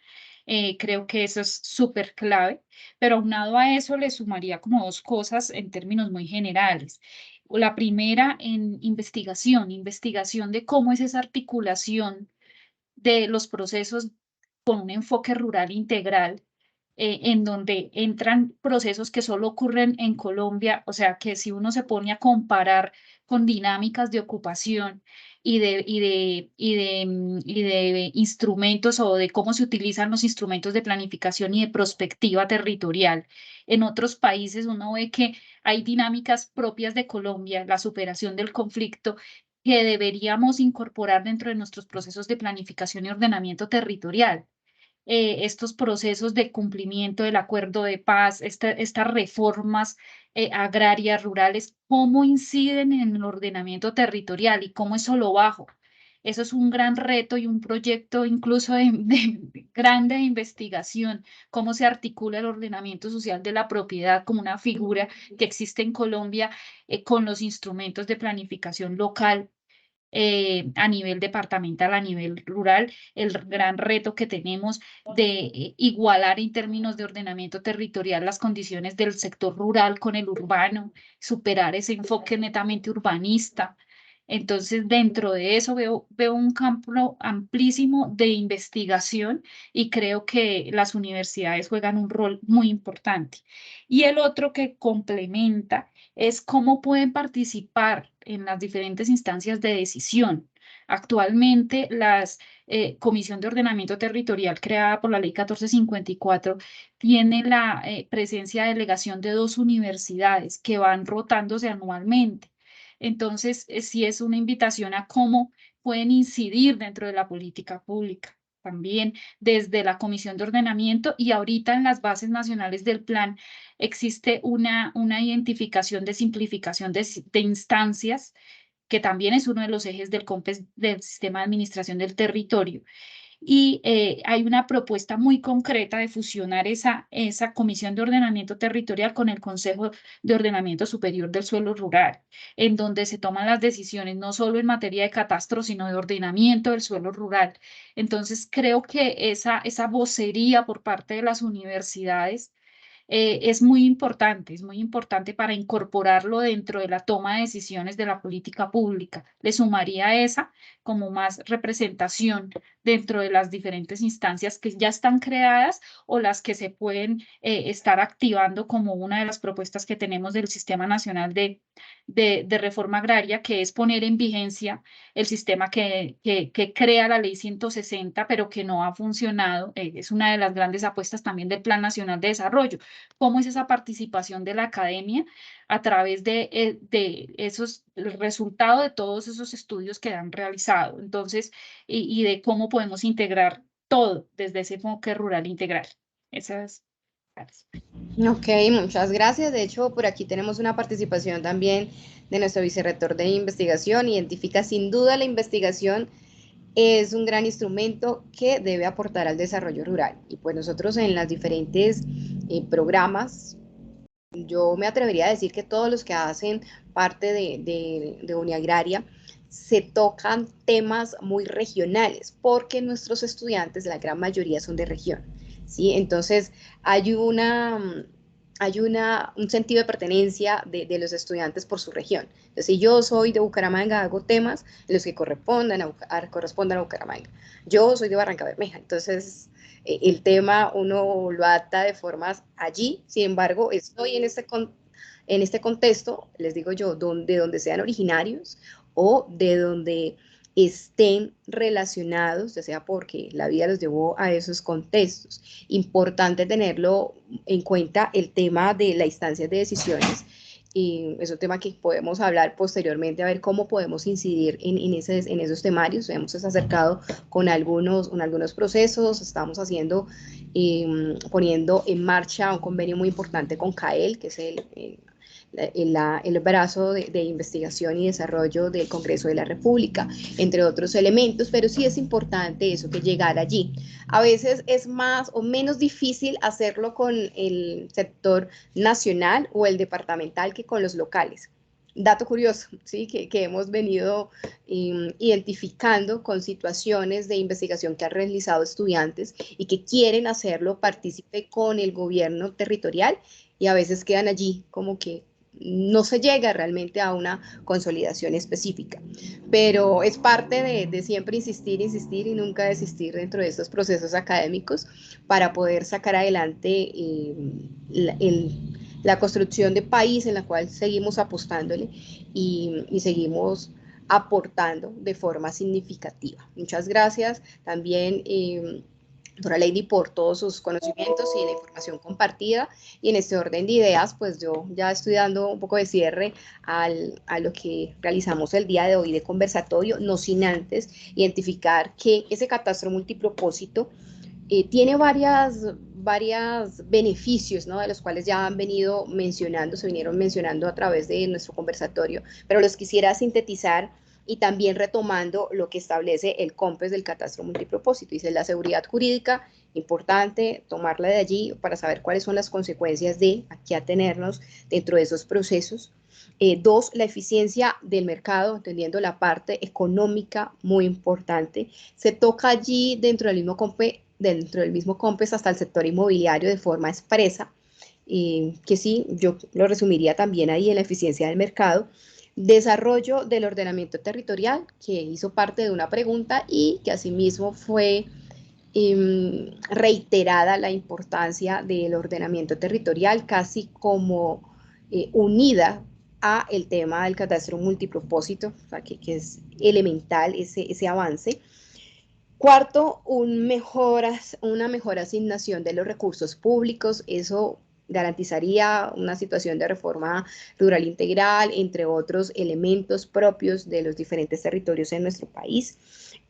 Creo que eso es súper clave, pero aunado a eso le sumaría como dos cosas en términos muy generales. La primera en investigación de cómo es esa articulación de los procesos con un enfoque rural integral, en donde entran procesos que solo ocurren en Colombia, o sea que si uno se pone a comparar con dinámicas de ocupación y de instrumentos o de cómo se utilizan los instrumentos de planificación y de prospectiva territorial. En otros países uno ve que hay dinámicas propias de Colombia, la superación del conflicto, que deberíamos incorporar dentro de nuestros procesos de planificación y ordenamiento territorial. Estos procesos de cumplimiento del acuerdo de paz, estas reformas agrarias, rurales, cómo inciden en el ordenamiento territorial y cómo eso lo bajo. Eso es un gran reto y un proyecto incluso grande de investigación, cómo se articula el ordenamiento social de la propiedad como una figura que existe en Colombia con los instrumentos de planificación local a nivel departamental, a nivel rural, el gran reto que tenemos de igualar en términos de ordenamiento territorial las condiciones del sector rural con el urbano, superar ese enfoque netamente urbanista. Entonces, dentro de eso veo un campo amplísimo de investigación y creo que las universidades juegan un rol muy importante. Y el otro que complementa es cómo pueden participar en las diferentes instancias de decisión. Actualmente, la Comisión de Ordenamiento Territorial creada por la Ley 1454 tiene la presencia de delegación de 2 universidades que van rotándose anualmente. Entonces, sí es una invitación a cómo pueden incidir dentro de la política pública. También desde la Comisión de Ordenamiento y ahorita en las bases nacionales del plan existe una identificación de simplificación de instancias, que también es uno de los ejes del COMPES del Sistema de Administración del Territorio. Y hay una propuesta muy concreta de fusionar esa Comisión de Ordenamiento Territorial con el Consejo de Ordenamiento Superior del Suelo Rural, en donde se toman las decisiones no solo en materia de catastro, sino de ordenamiento del suelo rural. Entonces, creo que esa vocería por parte de las universidades es muy importante para incorporarlo dentro de la toma de decisiones de la política pública. Le sumaría esa como más representación dentro de las diferentes instancias que ya están creadas o las que se pueden estar activando como una de las propuestas que tenemos del Sistema Nacional de Reforma Agraria, que es poner en vigencia el sistema que crea la Ley 160, pero que no ha funcionado. Es una de las grandes apuestas también del Plan Nacional de Desarrollo. ¿Cómo es esa participación de la academia a través de el resultado de todos esos estudios que han realizado? Entonces, y de cómo podemos integrar todo desde ese enfoque rural integral. Esa es Ok, muchas gracias. De hecho, por aquí tenemos una participación también de nuestro vicerrector de investigación. Identifica sin duda la investigación es un gran instrumento que debe aportar al desarrollo rural. Y pues nosotros en las diferentes programas, yo me atrevería a decir que todos los que hacen parte de Uniagraria se tocan temas muy regionales, porque nuestros estudiantes, la gran mayoría son de región, ¿sí? Entonces hay un sentido de pertenencia de los estudiantes por su región. Entonces, si yo soy de Bucaramanga, hago temas los que correspondan a Bucaramanga. Yo soy de Barranca Bermeja, entonces el tema uno lo adapta de formas allí. Sin embargo, estoy en este contexto, les digo yo, de donde sean originarios o de donde estén relacionados, ya sea porque la vida los llevó a esos contextos. Importante tenerlo en cuenta el tema de las instancias de decisiones. Y es un tema que podemos hablar posteriormente, a ver cómo podemos incidir en esos temarios. Hemos acercado con algunos procesos, estamos haciendo, poniendo en marcha un convenio muy importante con CAEL, que es el brazo de investigación y desarrollo del Congreso de la República, entre otros elementos, pero sí es importante eso, que llegar allí. A veces es más o menos difícil hacerlo con el sector nacional o el departamental que con los locales. Dato curioso, ¿sí? que hemos venido identificando con situaciones de investigación que han realizado estudiantes y que quieren hacerlo partícipe con el gobierno territorial, y a veces quedan allí como que no se llega realmente a una consolidación específica, pero es parte de siempre insistir y nunca desistir dentro de estos procesos académicos para poder sacar adelante la construcción de país en la cual seguimos apostándole y seguimos aportando de forma significativa. Muchas gracias también, doctora Lady, por todos sus conocimientos y la información compartida. Y en este orden de ideas, pues yo ya estoy dando un poco de cierre a lo que realizamos el día de hoy de conversatorio, no sin antes identificar que ese catastro multipropósito tiene varios beneficios, ¿no? De los cuales ya han venido mencionando, se vinieron mencionando a través de nuestro conversatorio, pero los quisiera sintetizar y también retomando lo que establece el COMPES del catastro multipropósito. Dice la seguridad jurídica, importante tomarla de allí para saber cuáles son las consecuencias de aquí atenernos dentro de esos procesos. Dos, la eficiencia del mercado, entendiendo la parte económica, muy importante. Se toca allí dentro del mismo COMPES hasta el sector inmobiliario de forma expresa, que sí, yo lo resumiría también ahí en la eficiencia del mercado. Desarrollo del ordenamiento territorial, que hizo parte de una pregunta y que asimismo fue reiterada la importancia del ordenamiento territorial, casi como unida a el tema del catastro multipropósito, o sea, que es elemental ese avance. Cuarto, una mejor asignación de los recursos públicos. Eso garantizaría una situación de reforma rural integral, entre otros elementos propios de los diferentes territorios en nuestro país.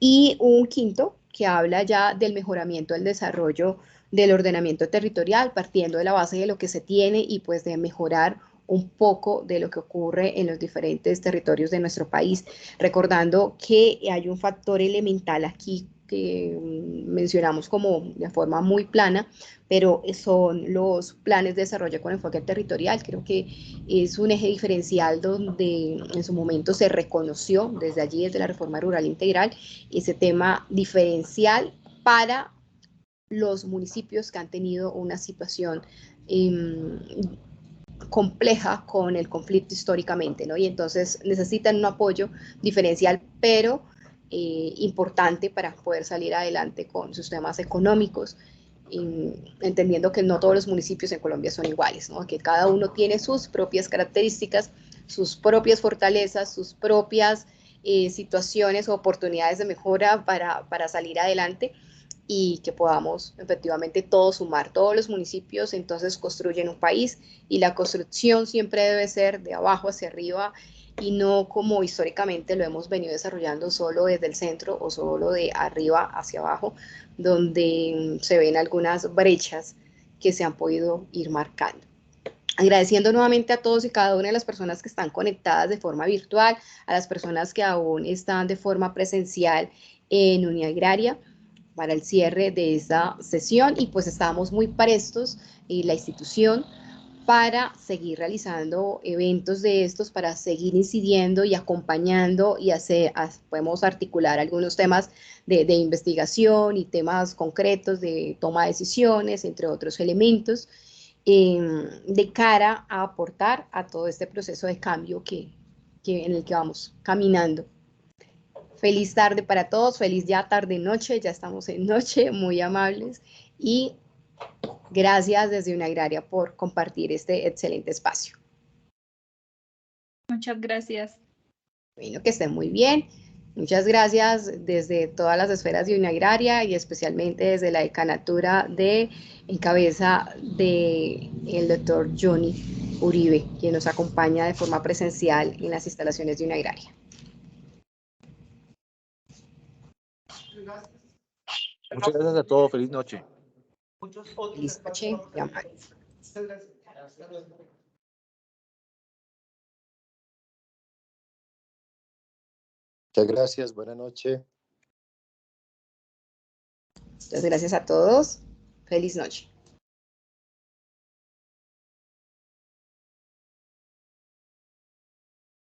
Y un quinto, que habla ya del mejoramiento del desarrollo del ordenamiento territorial, partiendo de la base de lo que se tiene y pues de mejorar un poco de lo que ocurre en los diferentes territorios de nuestro país, recordando que hay un factor elemental aquí que mencionamos como de forma muy plana, pero son los planes de desarrollo con enfoque territorial. Creo que es un eje diferencial donde en su momento se reconoció desde allí, desde la reforma rural integral, ese tema diferencial para los municipios que han tenido una situación compleja con el conflicto históricamente, ¿no? Y entonces necesitan un apoyo diferencial, pero importante para poder salir adelante con sus temas económicos, entendiendo que no todos los municipios en Colombia son iguales, ¿no? Que cada uno tiene sus propias características, sus propias fortalezas, sus propias situaciones o oportunidades de mejora para salir adelante, y que podamos efectivamente todos sumar. Todos los municipios entonces construyen un país, y la construcción siempre debe ser de abajo hacia arriba y no como históricamente lo hemos venido desarrollando solo desde el centro o solo de arriba hacia abajo, donde se ven algunas brechas que se han podido ir marcando. Agradeciendo nuevamente a todos y cada una de las personas que están conectadas de forma virtual, a las personas que aún están de forma presencial en Uniagraria para el cierre de esta sesión, y pues estamos muy prestos en la institución para seguir realizando eventos de estos, para seguir incidiendo y acompañando y podemos articular algunos temas de investigación y temas concretos de toma de decisiones, entre otros elementos, de cara a aportar a todo este proceso de cambio en el que vamos caminando. Feliz tarde para todos, feliz ya tarde-noche, ya estamos en noche, muy amables, y gracias desde Uniagraria por compartir este excelente espacio. Muchas gracias. Bueno, que estén muy bien. Muchas gracias desde todas las esferas de Uniagraria y especialmente desde la decanatura en cabeza del doctor Johnny Uribe, quien nos acompaña de forma presencial en las instalaciones de Uniagraria. Muchas gracias a todos. Feliz noche. Feliz noche. Muchas gracias. Buenas noches. Muchas gracias a todos. Feliz noche.